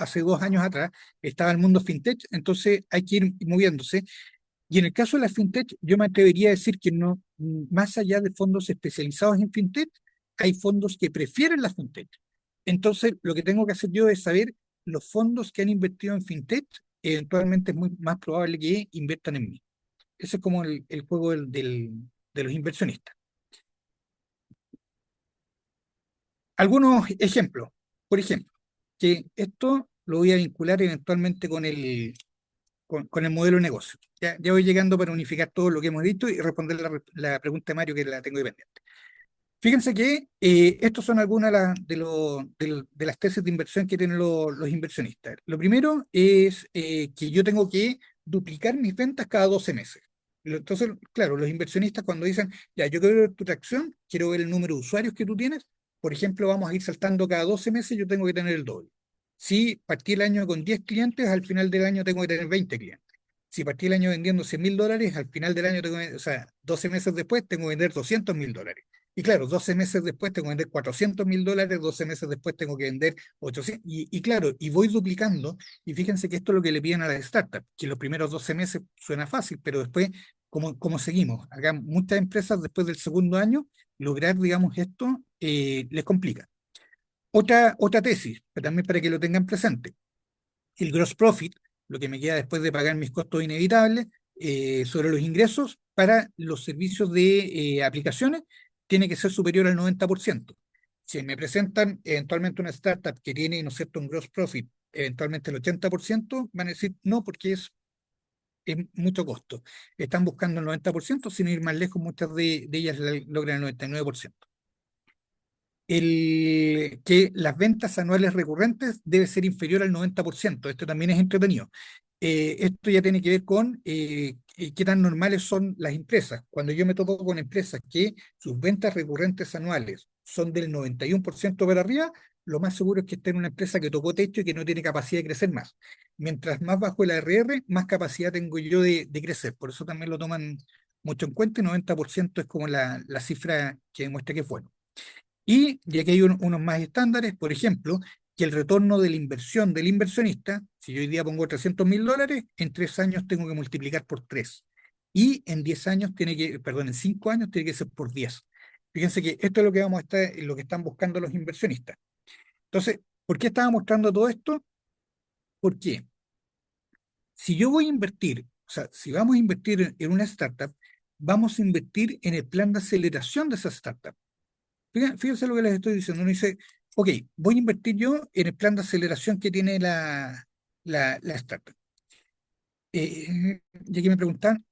Hace 2 años atrás, estaba el mundo fintech, entonces hay que ir moviéndose. Y en el caso de la fintech, yo me atrevería a decir que no, más allá de fondos especializados en fintech, hay fondos que prefieren la fintech. Entonces, lo que tengo que hacer yo es saber los fondos que han invertido en fintech, eventualmente es muy más probable que inviertan en mí. Ese es como el juego de los inversionistas. Algunos ejemplos, por ejemplo, que esto lo voy a vincular eventualmente con el modelo de negocio. Ya voy llegando para unificar todo lo que hemos dicho y responder la pregunta de Mario que la tengo ahí pendiente. Fíjense que estos son algunas de las tesis de inversión que tienen los inversionistas. Lo primero es que yo tengo que duplicar mis ventas cada 12 meses. Entonces, claro, los inversionistas cuando dicen, ya, yo quiero ver tu tracción, quiero ver el número de usuarios que tú tienes, por ejemplo, vamos a ir saltando cada 12 meses, yo tengo que tener el doble. Si partí el año con 10 clientes, al final del año tengo que tener 20 clientes. Si partí el año vendiendo $100.000, al final del año tengo que, o sea, 12 meses después tengo que vender $200.000. Y claro, 12 meses después tengo que vender $400.000, 12 meses después tengo que vender 800, y claro, y voy duplicando, y fíjense que esto es lo que le piden a las startups, que los primeros 12 meses suena fácil, pero después, ¿cómo seguimos? Acá muchas empresas después del segundo año, lograr, digamos, esto les complica. Otra tesis, pero también para que lo tengan presente, el gross profit, lo que me queda después de pagar mis costos inevitables sobre los ingresos para los servicios de aplicaciones, tiene que ser superior al 90%. Si me presentan eventualmente una startup que tiene, ¿no es cierto?, un gross profit, eventualmente el 80%, van a decir no, porque es mucho costo. Están buscando el 90%, sin ir más lejos, muchas de ellas logran el 99%. Que las ventas anuales recurrentes debe ser inferior al 90%. Esto también es entretenido. Esto ya tiene que ver con qué tan normales son las empresas. Cuando yo me topo con empresas que sus ventas recurrentes anuales son del 91% para arriba, lo más seguro es que esté en una empresa que tocó techo y que no tiene capacidad de crecer más. Mientras más bajo el ARR, más capacidad tengo yo de crecer. Por eso también lo toman mucho en cuenta y 90% es como la cifra que demuestra que es bueno. Y aquí hay unos más estándares, por ejemplo, que el retorno de la inversión del inversionista, si yo hoy día pongo $300.000, en 3 años tengo que multiplicar por 3. Y en 10 años perdón, en 5 años tiene que ser por 10. Fíjense que esto es lo que lo que están buscando los inversionistas. Entonces, ¿por qué estaba mostrando todo esto? Porque si yo voy a invertir, o sea, si vamos a invertir en una startup, vamos a invertir en el plan de aceleración de esa startup. Fíjense lo que les estoy diciendo. Uno dice, ok, voy a invertir yo en el plan de aceleración que tiene la startup. Ya que me preguntan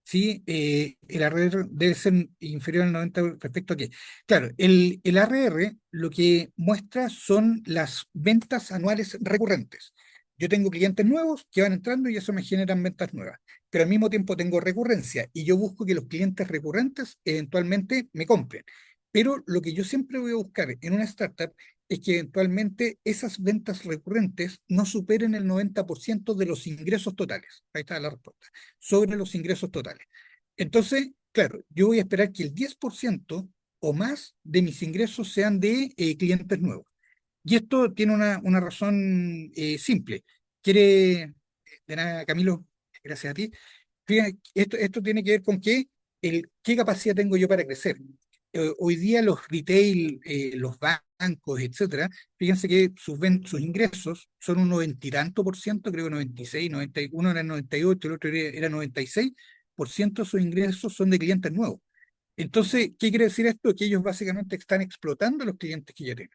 si el ARR debe ser inferior al 90 respecto a qué. Claro, el ARR lo que muestra son las ventas anuales recurrentes. Yo tengo clientes nuevos que van entrando y eso me generan ventas nuevas, pero al mismo tiempo tengo recurrencia y yo busco que los clientes recurrentes eventualmente me compren. Pero lo que yo siempre voy a buscar en una startup es que eventualmente esas ventas recurrentes no superen el 90% de los ingresos totales. Ahí está la respuesta, sobre los ingresos totales. Entonces, claro, yo voy a esperar que el 10% o más de mis ingresos sean de clientes nuevos. Y esto tiene una razón simple. De nada, Camilo, gracias a ti. Fíjate, esto tiene que ver con qué capacidad tengo yo para crecer. Hoy día los retail, los bancos, etcétera, fíjense que sus ingresos son un 90 y tanto por ciento, creo que 96, 91 era 98, el otro era 96% de sus ingresos son de clientes nuevos. Entonces, ¿qué quiere decir esto? Que ellos básicamente están explotando a los clientes que ya tienen.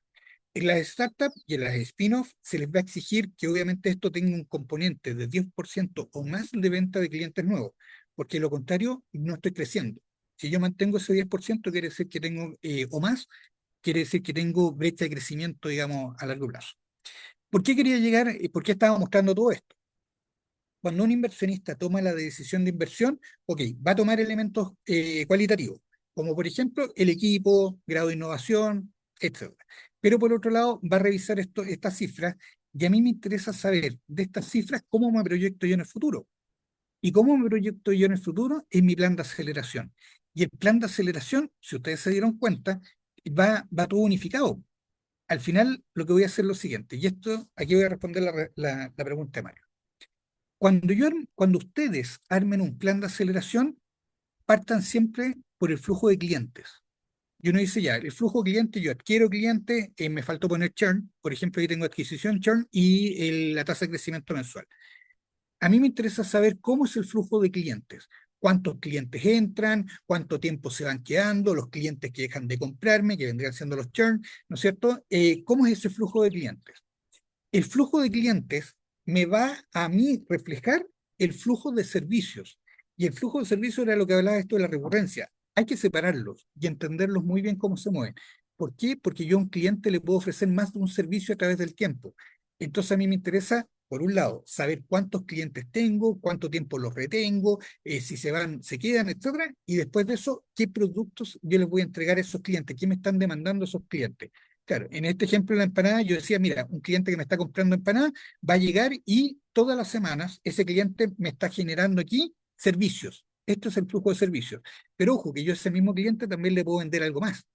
En las startups y en las spin-off se les va a exigir que obviamente esto tenga un componente de 10% o más de venta de clientes nuevos, porque de lo contrario no estoy creciendo. Si yo mantengo ese 10%, quiere decir que tengo, o más, quiere decir que tengo brecha de crecimiento, digamos, a largo plazo. ¿Por qué quería llegar y por qué estaba mostrando todo esto? Cuando un inversionista toma la decisión de inversión, ok, va a tomar elementos cualitativos, como por ejemplo el equipo, grado de innovación, etc. Pero por otro lado, va a revisar estas cifras y a mí me interesa saber de estas cifras cómo me proyecto yo en el futuro. ¿Y cómo me proyecto yo en el futuro? En mi plan de aceleración. Y el plan de aceleración, si ustedes se dieron cuenta, va todo unificado. Al final, lo que voy a hacer es lo siguiente, y esto, aquí voy a responder la pregunta de Mario. Cuando ustedes armen un plan de aceleración, partan siempre por el flujo de clientes. Y uno dice ya, el flujo de clientes, yo adquiero clientes, me faltó poner churn, por ejemplo, ahí tengo adquisición, churn y la tasa de crecimiento mensual. A mí me interesa saber cómo es el flujo de clientes, cuántos clientes entran, cuánto tiempo se van quedando, los clientes que dejan de comprarme, que vendrían siendo los churn, ¿no es cierto? ¿Cómo es ese flujo de clientes? El flujo de clientes me va a mí reflejar el flujo de servicios. Y el flujo de servicios era lo que hablaba esto de la recurrencia. Hay que separarlos y entenderlos muy bien cómo se mueven. ¿Por qué? Porque yo a un cliente le puedo ofrecer más de un servicio a través del tiempo. Entonces a mí me interesa por un lado, saber cuántos clientes tengo, cuánto tiempo los retengo, si se van, se quedan, etcétera, y después de eso, qué productos yo les voy a entregar a esos clientes, qué me están demandando esos clientes. Claro, en este ejemplo de la empanada, yo decía, mira, un cliente que me está comprando empanada va a llegar y todas las semanas ese cliente me está generando aquí servicios. Esto es el flujo de servicios. Pero ojo, que yo a ese mismo cliente también le puedo vender algo más.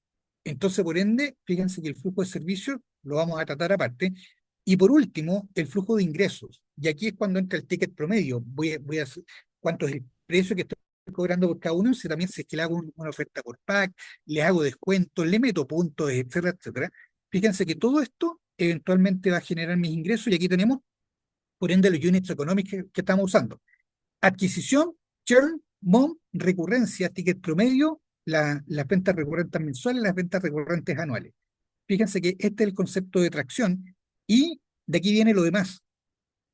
Entonces, por ende, fíjense que el flujo de servicios lo vamos a tratar aparte. Y por último, el flujo de ingresos. Y aquí es cuando entra el ticket promedio. Voy a hacer cuánto es el precio que estoy cobrando por cada uno, si también si es que le hago una oferta por pack, le hago descuentos, le meto puntos, etcétera, etcétera. Fíjense que todo esto eventualmente va a generar mis ingresos y aquí tenemos, por ende, los units económicos que estamos usando. Adquisición, churn, MOM, recurrencia, ticket promedio, las ventas recurrentes mensuales, las ventas recurrentes anuales. Fíjense que este es el concepto de tracción y de aquí viene lo demás.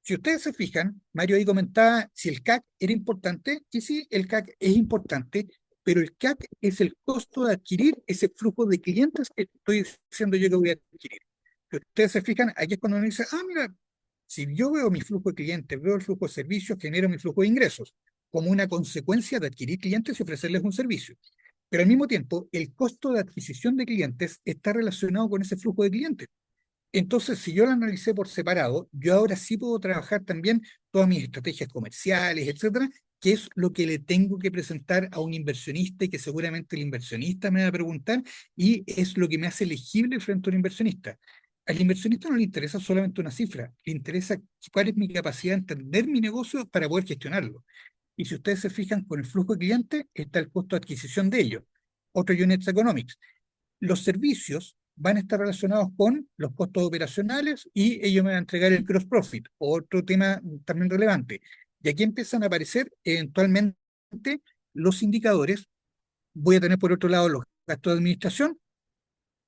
Si ustedes se fijan, Mario ahí comentaba si el CAC era importante, y sí, el CAC es importante, pero el CAC es el costo de adquirir ese flujo de clientes que estoy diciendo yo que voy a adquirir. Si ustedes se fijan, aquí es cuando uno dice, ah, mira, si yo veo mi flujo de clientes, veo el flujo de servicios, genero mi flujo de ingresos, como una consecuencia de adquirir clientes y ofrecerles un servicio. Pero al mismo tiempo, el costo de adquisición de clientes está relacionado con ese flujo de clientes. Entonces, si yo lo analicé por separado, yo ahora sí puedo trabajar también todas mis estrategias comerciales, etcétera, que es lo que le tengo que presentar a un inversionista y que seguramente el inversionista me va a preguntar y es lo que me hace elegible frente a un inversionista. Al inversionista no le interesa solamente una cifra, le interesa cuál es mi capacidad de entender mi negocio para poder gestionarlo. Y si ustedes se fijan con el flujo de clientes, está el costo de adquisición de ellos. Otro units economics. Los servicios van a estar relacionados con los costos operacionales y ellos me van a entregar el gross profit, otro tema también relevante. Y aquí empiezan a aparecer eventualmente los indicadores. Voy a tener por otro lado los gastos de administración,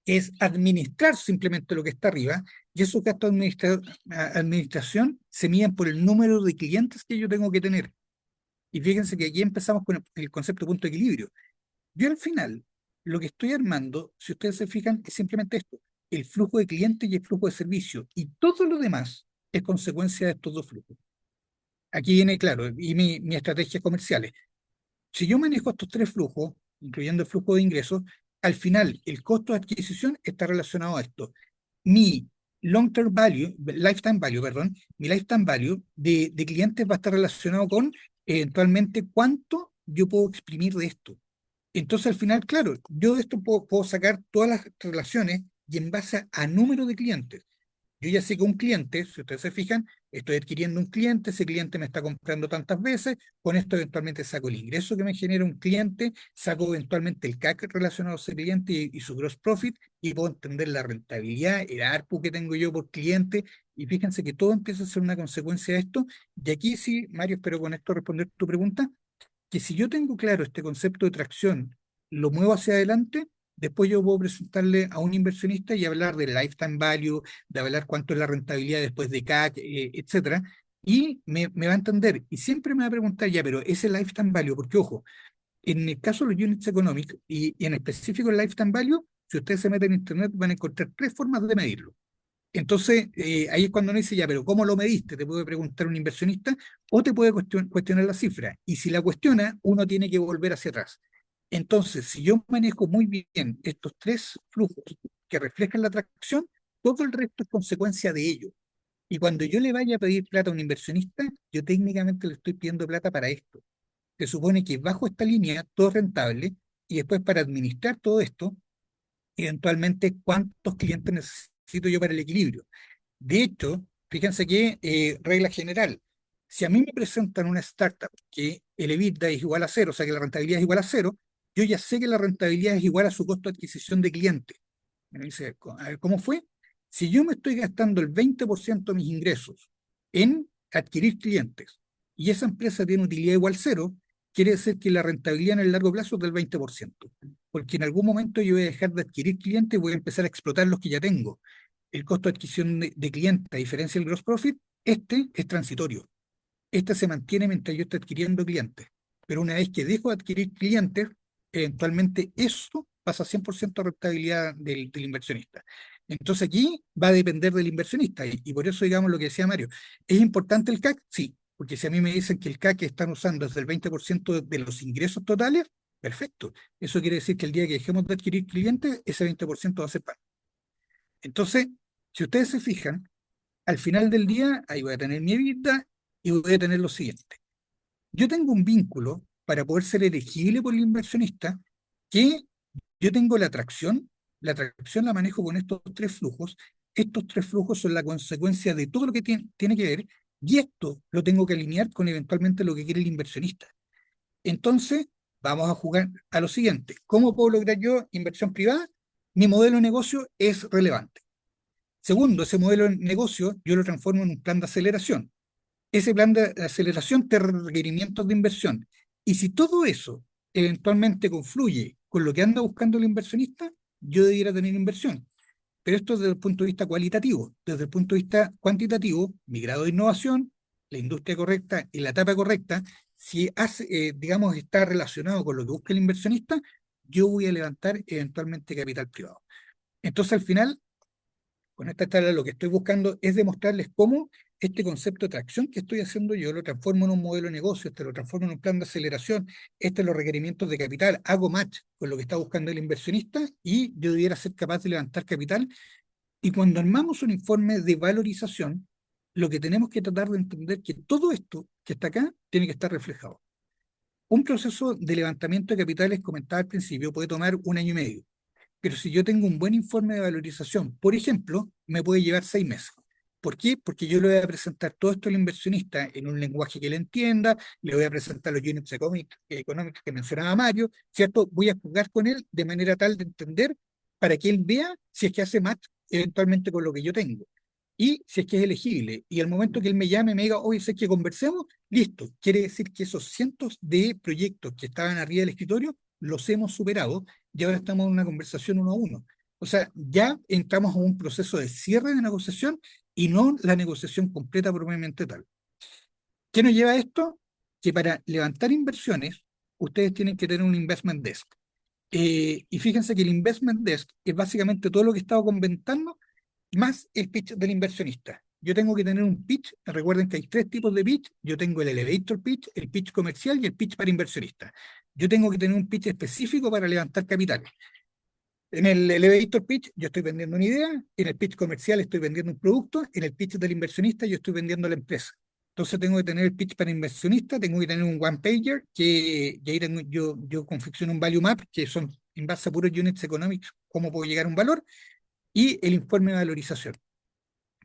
que es administrar simplemente lo que está arriba, y esos gastos de administración se miden por el número de clientes que yo tengo que tener. Y fíjense que aquí empezamos con el concepto de punto de equilibrio. Yo al final, lo que estoy armando, si ustedes se fijan, es simplemente esto, el flujo de clientes y el flujo de servicio, y todo lo demás es consecuencia de estos dos flujos. Aquí viene claro, y mi estrategias comerciales. Si yo manejo estos tres flujos, incluyendo el flujo de ingresos, al final el costo de adquisición está relacionado a esto. Mi long-term value, lifetime value, perdón, mi lifetime value de clientes va a estar relacionado con eventualmente cuánto yo puedo exprimir de esto. Entonces, al final, claro, yo de esto puedo sacar todas las relaciones y en base a número de clientes. Yo ya sé que un cliente, si ustedes se fijan, estoy adquiriendo un cliente, ese cliente me está comprando tantas veces, con esto eventualmente saco el ingreso que me genera un cliente, saco eventualmente el CAC relacionado a ese cliente y su gross profit, y puedo entender la rentabilidad, el ARPU que tengo yo por cliente, y fíjense que todo empieza a ser una consecuencia de esto. Y aquí sí, Mario, espero con esto responder tu pregunta que si yo tengo claro este concepto de tracción, lo muevo hacia adelante, después yo puedo presentarle a un inversionista y hablar del lifetime value, de hablar cuánto es la rentabilidad después de CAC, etcétera, y me va a entender. Y siempre me va a preguntar, ya, pero ese lifetime value, porque ojo, en el caso de los units economics y en específico el lifetime value, si ustedes se meten en internet van a encontrar tres formas de medirlo. Entonces, ahí es cuando uno dice, ya, pero ¿cómo lo mediste? Te puede preguntar un inversionista o te puede cuestionar la cifra. Y si la cuestiona, uno tiene que volver hacia atrás. Entonces, si yo manejo muy bien estos tres flujos que reflejan la atracción, todo el resto es consecuencia de ello. Y cuando yo le vaya a pedir plata a un inversionista, yo técnicamente le estoy pidiendo plata para esto. Se supone que bajo esta línea todo es rentable y después para administrar todo esto, eventualmente cuántos clientes necesito yo para el equilibrio. De hecho, fíjense que, regla general, si a mí me presentan una startup que el EBITDA es igual a cero, o sea que la rentabilidad es igual a cero, yo ya sé que la rentabilidad es igual a su costo de adquisición de cliente. Me dice, a ver, ¿cómo fue? Si yo me estoy gastando el 20% de mis ingresos en adquirir clientes y esa empresa tiene utilidad igual a cero, quiere decir que la rentabilidad en el largo plazo es del 20%, porque en algún momento yo voy a dejar de adquirir clientes y voy a empezar a explotar los que ya tengo. El costo de adquisición de cliente, a diferencia del gross profit, este es transitorio. Este se mantiene mientras yo esté adquiriendo clientes. Pero una vez que dejo de adquirir clientes, eventualmente eso pasa a 100% rentabilidad del inversionista. Entonces aquí va a depender del inversionista y por eso digamos lo que decía Mario. ¿Es importante el CAC? Sí, porque si a mí me dicen que el CAC que están usando es del 20% de los ingresos totales, perfecto. Eso quiere decir que el día que dejemos de adquirir clientes, ese 20% va a ser pago. Entonces, si ustedes se fijan, al final del día, ahí voy a tener mi EBITDA y voy a tener lo siguiente. Yo tengo un vínculo para poder ser elegible por el inversionista que yo tengo la atracción la manejo con estos tres flujos son la consecuencia de todo lo que tiene que ver, y esto lo tengo que alinear con eventualmente lo que quiere el inversionista. Entonces, vamos a jugar a lo siguiente. ¿Cómo puedo lograr yo inversión privada? Mi modelo de negocio es relevante. Segundo, ese modelo de negocio yo lo transformo en un plan de aceleración. Ese plan de aceleración te requerimientos de inversión. Y si todo eso eventualmente confluye con lo que anda buscando el inversionista, yo debiera tener inversión. Pero esto desde el punto de vista cualitativo. Desde el punto de vista cuantitativo, mi grado de innovación, la industria correcta y la etapa correcta, si digamos, está relacionado con lo que busca el inversionista, yo voy a levantar eventualmente capital privado. Entonces, al final, con esta charla lo que estoy buscando es demostrarles cómo este concepto de tracción que estoy haciendo yo lo transformo en un modelo de negocio, lo transformo en un plan de aceleración, los requerimientos de capital, hago match con lo que está buscando el inversionista y yo debiera ser capaz de levantar capital. Y cuando armamos un informe de valorización, lo que tenemos que tratar de entender que todo esto que está acá tiene que estar reflejado. Un proceso de levantamiento de capitales, comentaba al principio, puede tomar 1 año y medio. Pero si yo tengo un buen informe de valorización, por ejemplo, me puede llevar 6 meses. ¿Por qué? Porque yo le voy a presentar todo esto al inversionista en un lenguaje que él entienda, le voy a presentar los units económicos que mencionaba Mario, ¿cierto? Voy a jugar con él de manera tal de entender para que él vea si es que hace match eventualmente con lo que yo tengo. Y si es que es elegible. Y al momento que él me llame, me diga, oye, si es que conversemos, listo. Quiere decir que esos cientos de proyectos que estaban arriba del escritorio los hemos superado y ahora estamos en una conversación 1 a 1. O sea, ya entramos a un proceso de cierre de negociación y no la negociación completa propiamente tal. ¿Qué nos lleva a esto? Que para levantar inversiones, ustedes tienen que tener un investment desk. Y fíjense que el investment desk es básicamente todo lo que he estado comentando, más el pitch del inversionista. Yo tengo que tener un pitch, recuerden que hay 3 tipos de pitch, yo tengo el elevator pitch, el pitch comercial y el pitch para inversionistas. Yo tengo que tener un pitch específico para levantar capitales. En el elevator pitch yo estoy vendiendo una idea, en el pitch comercial estoy vendiendo un producto, en el pitch del inversionista yo estoy vendiendo la empresa. Entonces tengo que tener el pitch para inversionista, tengo que tener un one pager, que ahí yo confecciono un value map, que son en base a puros units económicos, cómo puedo llegar a un valor, y el informe de valorización.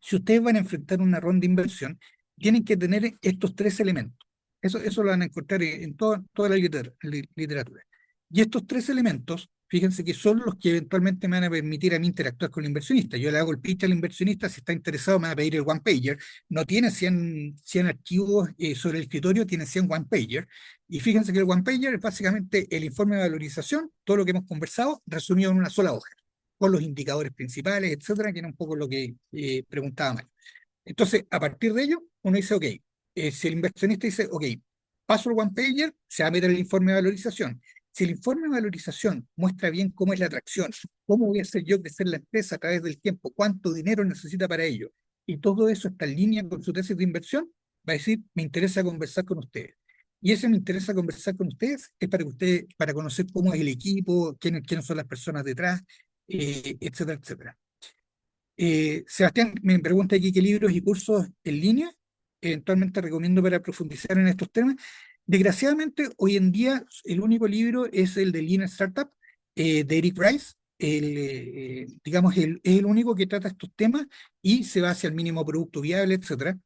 Si ustedes van a enfrentar una ronda de inversión, tienen que tener estos 3 elementos. Eso lo van a encontrar en toda la literatura. Y estos 3 elementos, fíjense que son los que eventualmente me van a permitir a mí interactuar con el inversionista. Yo le hago el pitch al inversionista, si está interesado me va a pedir el one pager. No tiene 100 archivos sobre el escritorio, tiene 100 one pager. Y fíjense que el one pager es básicamente el informe de valorización, todo lo que hemos conversado, resumido en una sola hoja con los indicadores principales, etcétera, que era un poco lo que preguntaba Mario. Entonces, a partir de ello, uno dice, ok, si el inversionista dice, ok, paso el one pager, se va a meter el informe de valorización. Si el informe de valorización muestra bien cómo es la atracción, cómo voy a hacer yo crecer la empresa a través del tiempo, cuánto dinero necesita para ello, y todo eso está en línea con su tesis de inversión, va a decir, me interesa conversar con ustedes. Y eso me interesa conversar con ustedes es para conocer cómo es el equipo, quiénes son las personas detrás, etcétera, etcétera. Sebastián me pregunta aquí qué libros y cursos en línea eventualmente recomiendo para profundizar en estos temas. Desgraciadamente, hoy en día el único libro es el de Lean Startup de Eric Rice. Digamos, es el único que trata estos temas y se va hacia el mínimo producto viable, etcétera.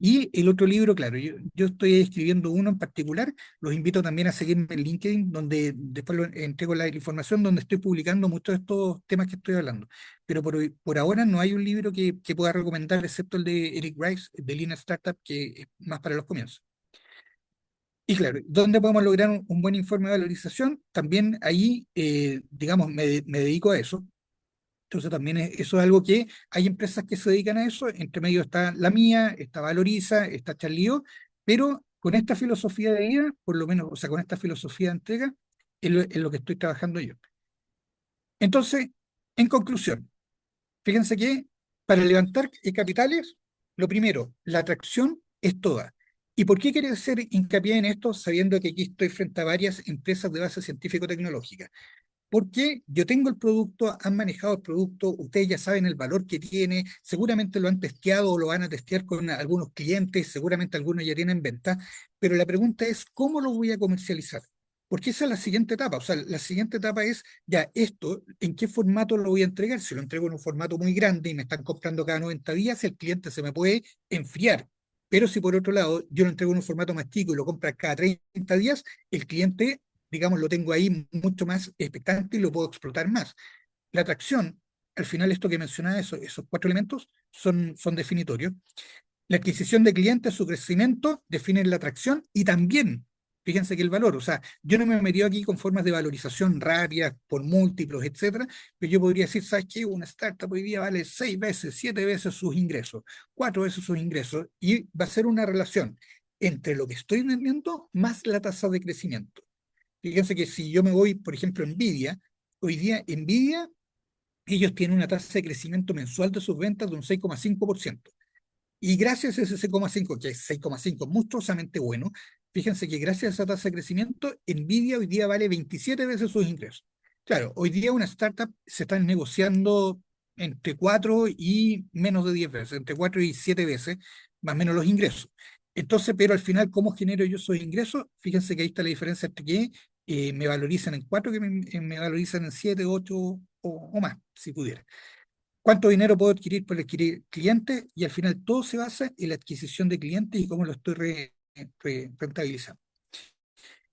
Y el otro libro, claro, yo estoy escribiendo uno en particular, los invito también a seguirme en LinkedIn, donde después entrego la información, donde estoy publicando muchos de estos temas que estoy hablando. Pero por ahora no hay un libro que pueda recomendar, excepto el de Eric Rice, de Lean Startup, que es más para los comienzos. Y claro, ¿dónde podemos lograr un buen informe de valorización? También ahí, digamos, me dedico a eso. Entonces también eso es algo que hay empresas que se dedican a eso, entre medio está la mía, está Valoriza, está Charlio, pero con esta filosofía de vida, por lo menos, o sea, con esta filosofía de entrega, es lo que estoy trabajando yo. Entonces, en conclusión, Fíjense que para levantar capitales, lo primero, la atracción es toda. ¿Y por qué quiero hacer hincapié en esto, sabiendo que aquí estoy frente a varias empresas de base científico-tecnológica? Porque yo tengo el producto, han manejado el producto, ustedes ya saben el valor que tiene, seguramente lo han testeado o lo van a testear con algunos clientes, seguramente algunos ya tienen venta, pero la pregunta es, ¿cómo lo voy a comercializar? Porque esa es la siguiente etapa, o sea, la siguiente etapa es, ya esto, ¿en qué formato lo voy a entregar? Si lo entrego en un formato muy grande y me están comprando cada 90 días, el cliente se me puede enfriar. Pero si por otro lado yo lo entrego en un formato más chico y lo compra cada 30 días, el cliente, digamos, lo tengo ahí mucho más expectante y lo puedo explotar más. La atracción, al final esto que mencionaba, esos cuatro elementos son definitorios. La adquisición de clientes, su crecimiento, definen la atracción y también, fíjense que el valor, o sea, yo no me he metido aquí con formas de valorización rápidas, por múltiplos, etcétera, pero yo podría decir, ¿sabes qué? Una startup hoy día vale 6 veces, 7 veces sus ingresos, 4 veces sus ingresos, y va a ser una relación entre lo que estoy vendiendo más la tasa de crecimiento. Fíjense que si yo me voy, por ejemplo, Nvidia, hoy día Nvidia, ellos tienen una tasa de crecimiento mensual de sus ventas de un 6,5%. Y gracias a ese 6,5, que es 6,5 monstruosamente bueno, fíjense que gracias a esa tasa de crecimiento, Nvidia hoy día vale 27 veces sus ingresos. Claro, hoy día una startup se está negociando entre 4 y menos de 10 veces, entre 4 y 7 veces, más o menos los ingresos. Entonces, pero al final, ¿cómo genero yo esos ingresos? Fíjense que ahí está la diferencia entre que me valorizan en 4, que me valorizan en 7, 8 o más, si pudiera. ¿Cuánto dinero puedo adquirir por adquirir clientes? Y al final todo se basa en la adquisición de clientes y cómo lo estoy rentabilizando.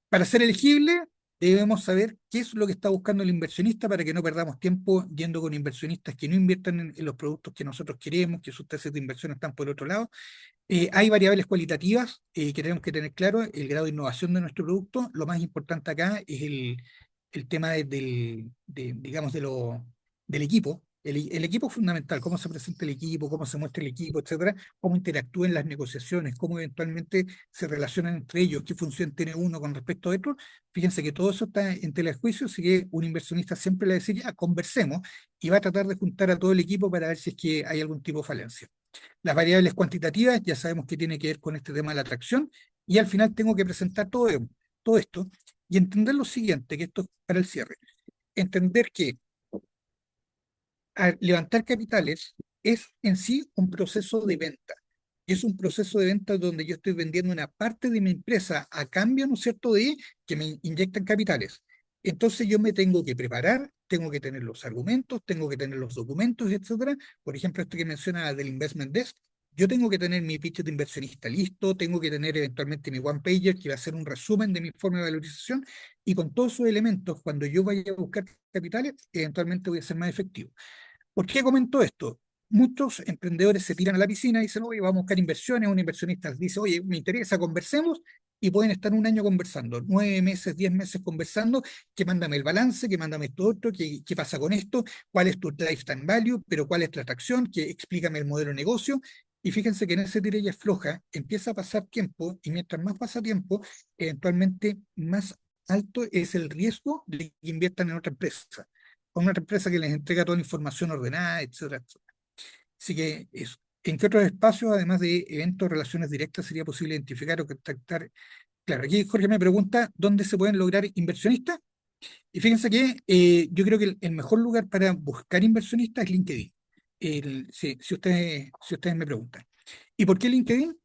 Para ser elegible, debemos saber qué es lo que está buscando el inversionista para que no perdamos tiempo yendo con inversionistas que no inviertan en los productos que nosotros queremos, que sus tasas de inversión están por otro lado. Hay variables cualitativas que tenemos que tener claro, el grado de innovación de nuestro producto. Lo más importante acá es el tema digamos, del equipo. El equipo es fundamental, cómo se presenta el equipo, cómo se muestra el equipo, etcétera, cómo interactúen las negociaciones, cómo eventualmente se relacionan entre ellos, qué función tiene uno con respecto a otro. Fíjense que todo eso está en tela de juicio, así que un inversionista siempre le va a decir, ya, conversemos, y va a tratar de juntar a todo el equipo para ver si es que hay algún tipo de falencia. Las variables cuantitativas ya sabemos que tiene que ver con este tema de la atracción y al final tengo que presentar todo esto y entender lo siguiente, que esto es para el cierre. Entender que levantar capitales es en sí un proceso de venta. Es un proceso de venta donde yo estoy vendiendo una parte de mi empresa a cambio, ¿no es cierto?, de que me inyectan capitales. Entonces yo me tengo que preparar, tengo que tener los argumentos, tengo que tener los documentos, etcétera. Por ejemplo, esto que menciona del Investment Desk, yo tengo que tener mi pitch de inversionista listo, tengo que tener eventualmente mi one pager que va a ser un resumen de mi forma de valorización y con todos esos elementos, cuando yo vaya a buscar capitales, eventualmente voy a ser más efectivo. ¿Por qué comento esto? Muchos emprendedores se tiran a la piscina y dicen, oye, vamos a buscar inversiones. Un inversionista dice, oye, me interesa, conversemos. Y pueden estar un año conversando, 9 meses, 10 meses conversando, que mándame el balance, que mándame esto otro, qué pasa con esto, cuál es tu lifetime value, pero cuál es la atracción, que explícame el modelo de negocio. Y fíjense que en ese tira y afloja empieza a pasar tiempo, y mientras más pasa tiempo, eventualmente más alto es el riesgo de que inviertan en otra empresa con una empresa que les entrega toda la información ordenada, etcétera, etcétera. Así que eso. ¿En qué otros espacios, además de eventos, relaciones directas, sería posible identificar o contactar? Claro, aquí Jorge me pregunta dónde se pueden lograr inversionistas. Y fíjense que yo creo que el mejor lugar para buscar inversionistas es LinkedIn. Si ustedes me preguntan. ¿Y por qué LinkedIn?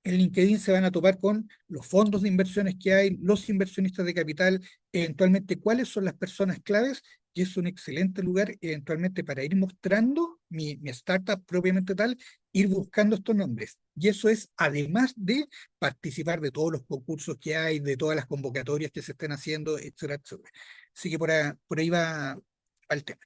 En LinkedIn se van a topar con los fondos de inversiones que hay, los inversionistas de capital, eventualmente cuáles son las personas claves, y es un excelente lugar eventualmente para ir mostrando mi startup propiamente tal, ir buscando estos nombres. Y eso es además de participar de todos los concursos que hay, de todas las convocatorias que se estén haciendo, etcétera, etcétera. Así que por ahí va el tema.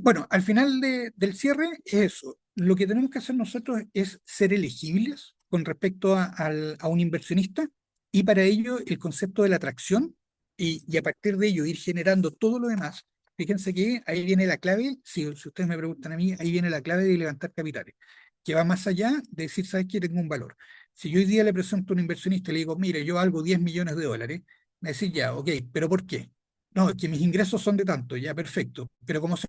Bueno, al final del cierre es eso. Lo que tenemos que hacer nosotros es ser elegibles con respecto a un inversionista y para ello el concepto de la atracción y a partir de ello ir generando todo lo demás. Fíjense que ahí viene la clave, si ustedes me preguntan a mí, ahí viene la clave de levantar capitales, que va más allá de decir, ¿sabes qué? Tengo un valor. Si yo hoy día le presento a un inversionista y le digo, mire, yo valgo 10 millones de dólares, me decís ya, ok, ¿pero por qué? No, que mis ingresos son de tanto, ya perfecto. Pero ¿cómo se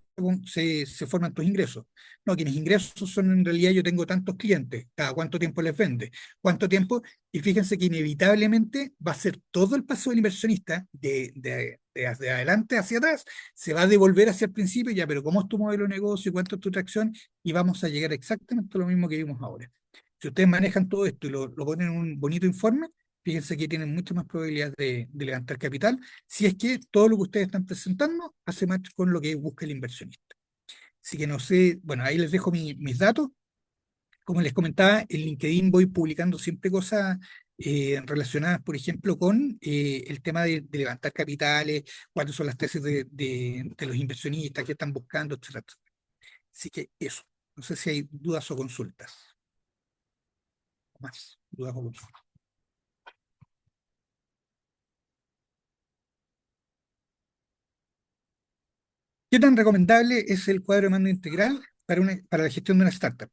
forman tus ingresos? No, que mis ingresos son en realidad yo tengo tantos clientes, cada cuánto tiempo les vende, cuánto tiempo, y fíjense que inevitablemente va a ser todo el paso del inversionista de hacia adelante hacia atrás, se va a devolver hacia el principio, ya, pero ¿cómo es tu modelo de negocio? ¿Cuánto es tu tracción? Y vamos a llegar exactamente a lo mismo que vimos ahora. Si ustedes manejan todo esto y lo ponen en un bonito informe, fíjense que tienen muchas más probabilidades de levantar capital si es que todo lo que ustedes están presentando hace match con lo que busca el inversionista. Así que no sé, bueno, ahí les dejo mis datos. Como les comentaba, en LinkedIn voy publicando siempre cosas relacionadas, por ejemplo, con el tema de levantar capitales, cuáles son las tesis de los inversionistas que están buscando, etcétera, etcétera. Así que eso. No sé si hay dudas o consultas. Más dudas o consultas. ¿Qué tan recomendable es el cuadro de mando integral para la gestión de una startup?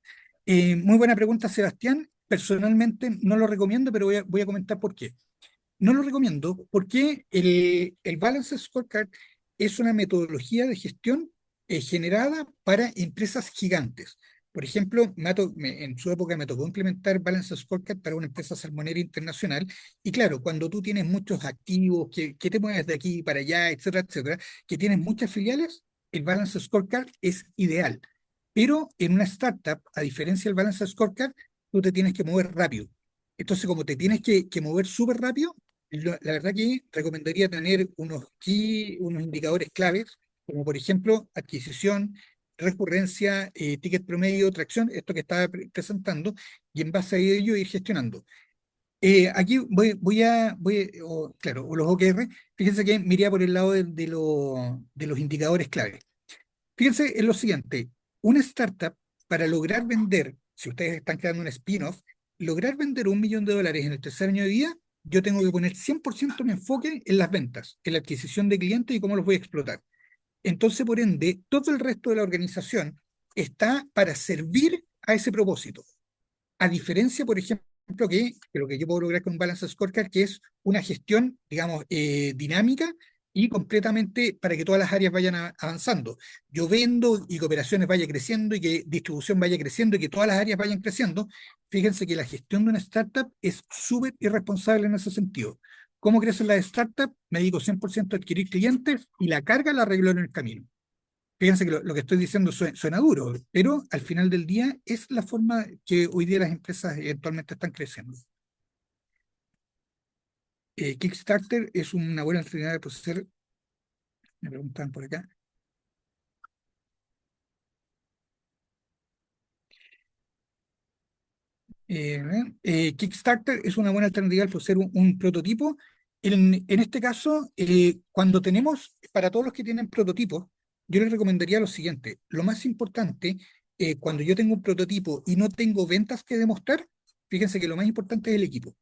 Muy buena pregunta, Sebastián. Personalmente no lo recomiendo, pero voy a comentar por qué. No lo recomiendo porque el Balance Scorecard es una metodología de gestión generada para empresas gigantes. Por ejemplo, en su época me tocó implementar Balance Scorecard para una empresa salmonera internacional. Y claro, cuando tú tienes muchos activos, que te mueves de aquí para allá, etcétera, etcétera, que tienes muchas filiales, el Balance Scorecard es ideal. Pero en una startup, a diferencia del Balance Scorecard, tú te tienes que mover rápido. Entonces, como te tienes que mover súper rápido, la verdad que recomendaría tener unos indicadores claves, como por ejemplo adquisición, recurrencia, ticket promedio, tracción, esto que estaba presentando, y en base a ello ir gestionando. Aquí claro, o los OKR, fíjense que me iría por el lado de los indicadores clave. Fíjense en lo siguiente, una startup para lograr vender, si ustedes están creando un spin-off, lograr vender $1 millón en el tercer año de vida, yo tengo que poner 100% mi enfoque en las ventas, en la adquisición de clientes y cómo los voy a explotar. Entonces, por ende, todo el resto de la organización está para servir a ese propósito. A diferencia, por ejemplo, que lo que yo puedo lograr con un Balance Scorecard, que es una gestión, digamos, dinámica y completamente para que todas las áreas vayan avanzando. Yo vendo y que operaciones vaya creciendo y que distribución vaya creciendo y que todas las áreas vayan creciendo. Fíjense que la gestión de una startup es súper irresponsable en ese sentido. ¿Cómo crecen las startups? Me dedico 100% a adquirir clientes y la carga la arreglo en el camino. Fíjense que lo que estoy diciendo suena duro, pero al final del día es la forma que hoy día las empresas eventualmente están creciendo. Kickstarter es una buena alternativa de proceder. Me preguntan por acá. Kickstarter es una buena alternativa al proceder un prototipo. En este caso, cuando tenemos, para todos los que tienen prototipos, yo les recomendaría lo siguiente. Lo más importante, cuando yo tengo un prototipo y no tengo ventas que demostrar, fíjense que lo más importante es el equipo.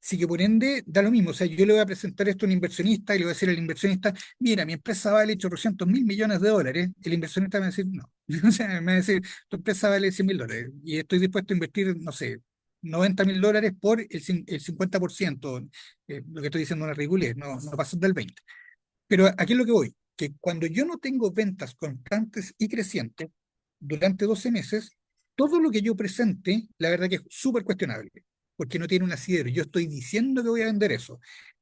Así que por ende, da lo mismo. O sea, yo le voy a presentar esto a un inversionista y le voy a decir al inversionista, mira, mi empresa vale 800.000 millones de dólares. El inversionista me va a decir, no. O sea, me va a decir, tu empresa vale $100.000 y estoy dispuesto a invertir, no sé, $90.000 por el 50%. Lo que estoy diciendo es una ridiculez, no pasa del 20. Pero aquí es lo que voy, que cuando yo no tengo ventas constantes y crecientes durante 12 meses, todo lo que yo presente, la verdad que es súper cuestionable, porque no tiene un asidero. Yo estoy diciendo que voy a vender eso.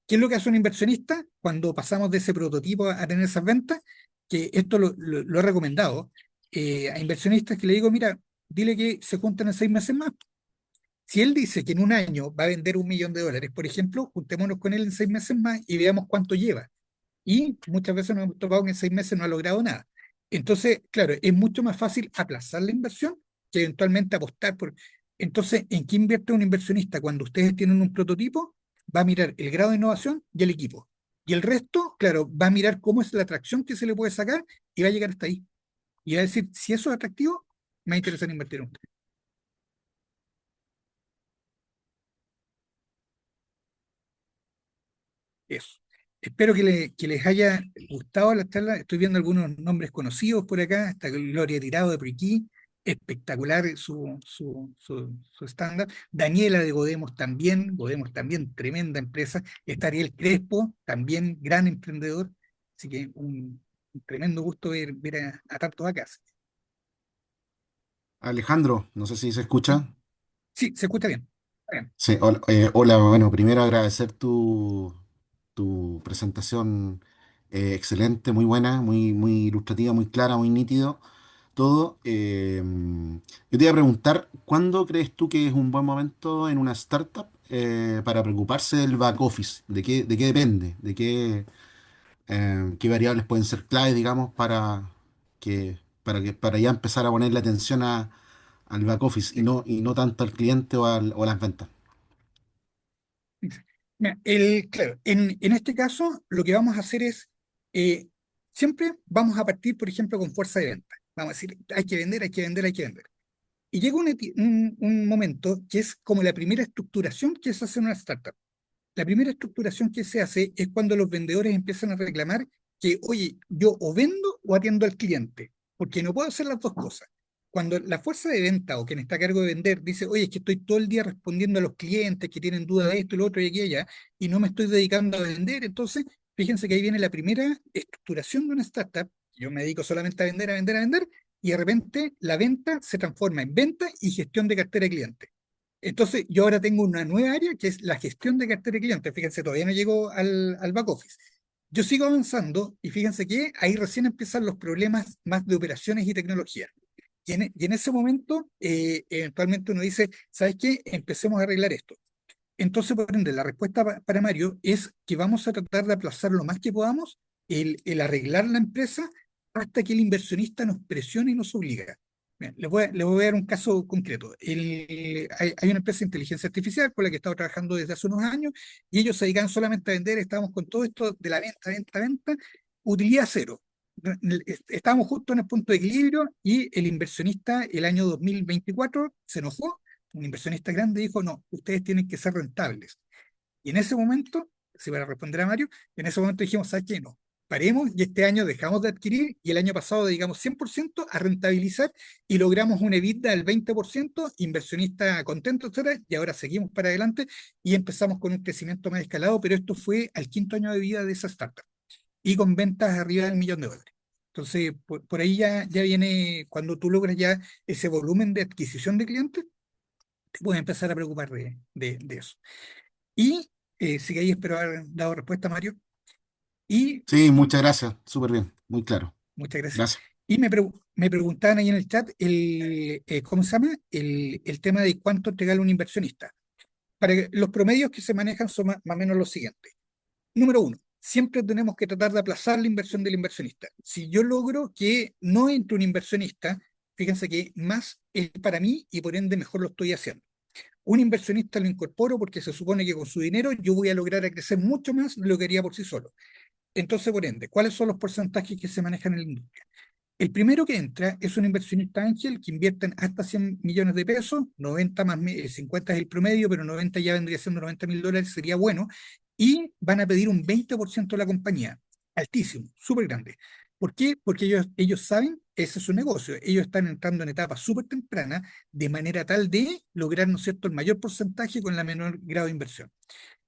¿Qué es lo que hace un inversionista cuando pasamos de ese prototipo a tener esas ventas? Que esto lo he recomendado a inversionistas que le digo, mira, dile que se junten en 6 meses más. Si él dice que en un año va a vender $1 millón, por ejemplo, juntémonos con él en 6 meses más y veamos cuánto lleva. Y muchas veces nos hemos topado que en 6 meses no ha logrado nada. Entonces, claro, es mucho más fácil aplazar la inversión que eventualmente apostar por. Entonces, ¿en qué invierte un inversionista? Cuando ustedes tienen un prototipo, va a mirar el grado de innovación y el equipo. Y el resto, claro, va a mirar cómo es la atracción que se le puede sacar y va a llegar hasta ahí. Y va a decir, si eso es atractivo, me interesa invertir en usted. Eso. Espero que les haya gustado la charla. Estoy viendo algunos nombres conocidos por acá. Está Gloria Tirado de Priquí, espectacular su estándar. Daniela de Godemos también, tremenda empresa. Está Ariel Crespo, también gran emprendedor. Así que un tremendo gusto ver a tantos acá. Alejandro, no sé si se ¿Sí? escucha. Sí, se escucha bien. Está bien. Sí, hola, bueno, primero agradecer tu presentación excelente, muy buena, muy ilustrativa, muy clara, muy nítido, todo. Yo te iba a preguntar, ¿cuándo crees tú que es un buen momento en una startup para preocuparse del back office? ¿De qué depende? ¿Qué variables pueden ser claves, digamos, para ya empezar a ponerle atención al back office y Sí. no tanto al cliente o a las ventas? Mira, claro, en este caso lo que vamos a hacer es, eh, siempre vamos a partir, por ejemplo, con fuerza de venta. Vamos a decir, hay que vender, hay que vender, hay que vender. Y llega un momento que es como la primera estructuración que se hace en una startup. La primera estructuración que se hace es cuando los vendedores empiezan a reclamar que, oye, yo o vendo o atiendo al cliente, porque no puedo hacer las dos cosas. Cuando la fuerza de venta o quien está a cargo de vender dice, oye, es que estoy todo el día respondiendo a los clientes que tienen duda de esto y lo otro y aquí y allá, y no me estoy dedicando a vender, entonces, fíjense que ahí viene la primera estructuración de una startup. Yo me dedico solamente a vender, a vender, a vender, y de repente la venta se transforma en venta y gestión de cartera de clientes. Entonces, yo ahora tengo una nueva área que es la gestión de cartera de clientes. Fíjense, todavía no llego al back office. Yo sigo avanzando y fíjense que ahí recién empiezan los problemas más de operaciones y tecnología. Y en ese momento, eventualmente uno dice, ¿sabes qué? Empecemos a arreglar esto. Entonces, por ende, la respuesta para Mario es que vamos a tratar de aplazar lo más que podamos el arreglar la empresa hasta que el inversionista nos presione y nos obliga. Bien, les voy a dar un caso concreto. Hay una empresa de inteligencia artificial con la que he estado trabajando desde hace unos años y ellos se dedican solamente a vender, estábamos con todo esto de la venta, venta, venta, utilidad cero. Estábamos justo en el punto de equilibrio y el inversionista el año 2024 se enojó. Un inversionista grande dijo, no, ustedes tienen que ser rentables. Y en ese momento, si para responder a Mario, en ese momento dijimos, ¿sabes qué? No, paremos y este año dejamos de adquirir y el año pasado dedicamos 100% a rentabilizar y logramos una EBITDA del 20%, inversionista contento, etcétera, y ahora seguimos para adelante y empezamos con un crecimiento más escalado, pero esto fue al quinto año de vida de esa startup y con ventas arriba del $1.000.000. Entonces, por ahí ya viene, cuando tú logras ya ese volumen de adquisición de clientes, te puedes empezar a preocupar de eso. Y sí, ahí espero haber dado respuesta, Mario. Y Sí, muchas gracias, súper bien, muy claro. muchas gracias. Gracias. Y me preguntaban ahí en el chat, ¿cómo se llama? El tema de cuánto te gana un inversionista. Los promedios que se manejan son más o menos los siguientes. Número uno, siempre tenemos que tratar de aplazar la inversión del inversionista. Si yo logro que no entre un inversionista, fíjense que más es para mí y por ende mejor lo estoy haciendo. Un inversionista lo incorporo porque se supone que con su dinero yo voy a lograr a crecer mucho más de lo que haría por sí solo. Entonces, por ende, ¿cuáles son los porcentajes que se manejan en la industria? El primero que entra es un inversionista ángel que invierte hasta 100 millones de pesos, 90 más 50 es el promedio, pero 90 ya vendría siendo $90.000, sería bueno, y van a pedir un 20% de la compañía, altísimo, súper grande. ¿Por qué? Porque ellos saben, ese es su negocio, ellos están entrando en etapas súper tempranas, de manera tal de lograr, ¿no es cierto?, el mayor porcentaje con la menor grado de inversión.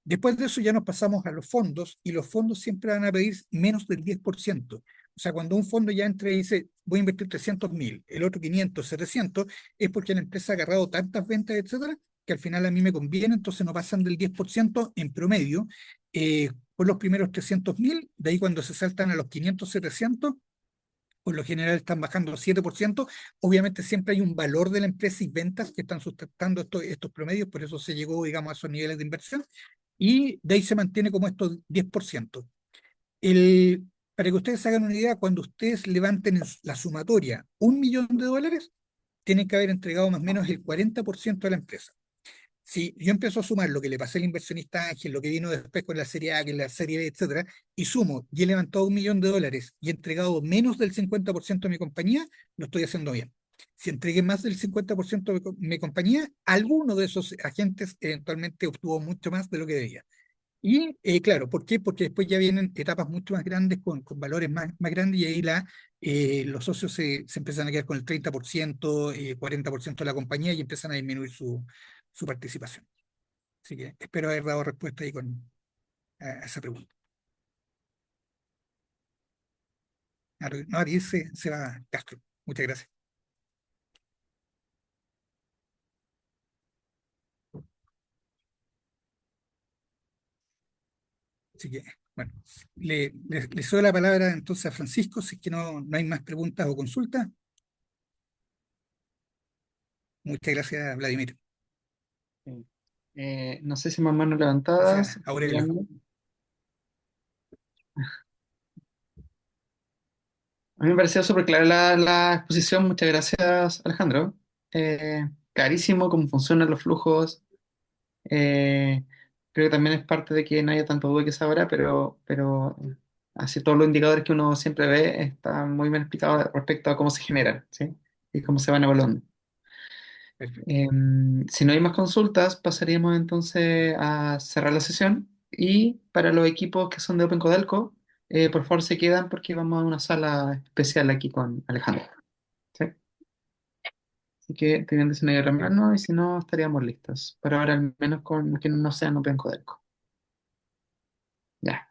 Después de eso ya nos pasamos a los fondos y los fondos siempre van a pedir menos del 10%. O sea, cuando un fondo ya entra y dice, voy a invertir 300.000, el otro 500, 700, es porque la empresa ha agarrado tantas ventas, etcétera, que al final a mí me conviene, entonces no pasan del 10% en promedio por los primeros 300.000, de ahí cuando se saltan a los 500, 700, por lo general están bajando 7%. Obviamente siempre hay un valor de la empresa y ventas que están sustentando estos promedios, por eso se llegó, digamos, a esos niveles de inversión, y de ahí se mantiene como estos 10%. El, para que ustedes se hagan una idea, cuando ustedes levanten en la sumatoria $1.000.000, tienen que haber entregado más o menos el 40% de la empresa. Si yo empiezo a sumar lo que le pasé al inversionista Ángel, lo que vino después con la serie A, que es la serie B, etcétera, y sumo y he levantado $1.000.000 y he entregado menos del 50% de mi compañía, lo estoy haciendo bien. Si entregué más del 50% de mi compañía, alguno de esos agentes eventualmente obtuvo mucho más de lo que debía. Y claro, ¿por qué? Porque después ya vienen etapas mucho más grandes con valores más grandes y ahí los socios se empiezan a quedar con el 30%, 40% de la compañía y empiezan a disminuir su participación. Así que espero haber dado respuesta ahí a esa pregunta. No, Ariel se va Castro. Muchas gracias. Así que, bueno, le cedo la palabra entonces a Francisco, si es que no hay más preguntas o consultas. Muchas gracias, Vladimir. Sí. No sé si más manos Gracias, levantadas. Aurelio. A mí me pareció súper clara la exposición. Muchas gracias, Alejandro. Clarísimo cómo funcionan los flujos. Eh, Creo que también es parte de que no haya tanto duda que es ahora, pero así todos los indicadores que uno siempre ve están muy bien explicados respecto a cómo se generan, ¿sí? Y cómo se van evaluando. Perfecto. Eh, si no hay más consultas, pasaríamos entonces a cerrar la sesión. Y para los equipos que son de Open Codelco, por favor se quedan porque vamos a una sala especial aquí con Alejandro. ¿Sí? Así que tienen de la mano y si no, estaríamos listos. Por ahora, al menos con que no sean Open Codelco. Ya.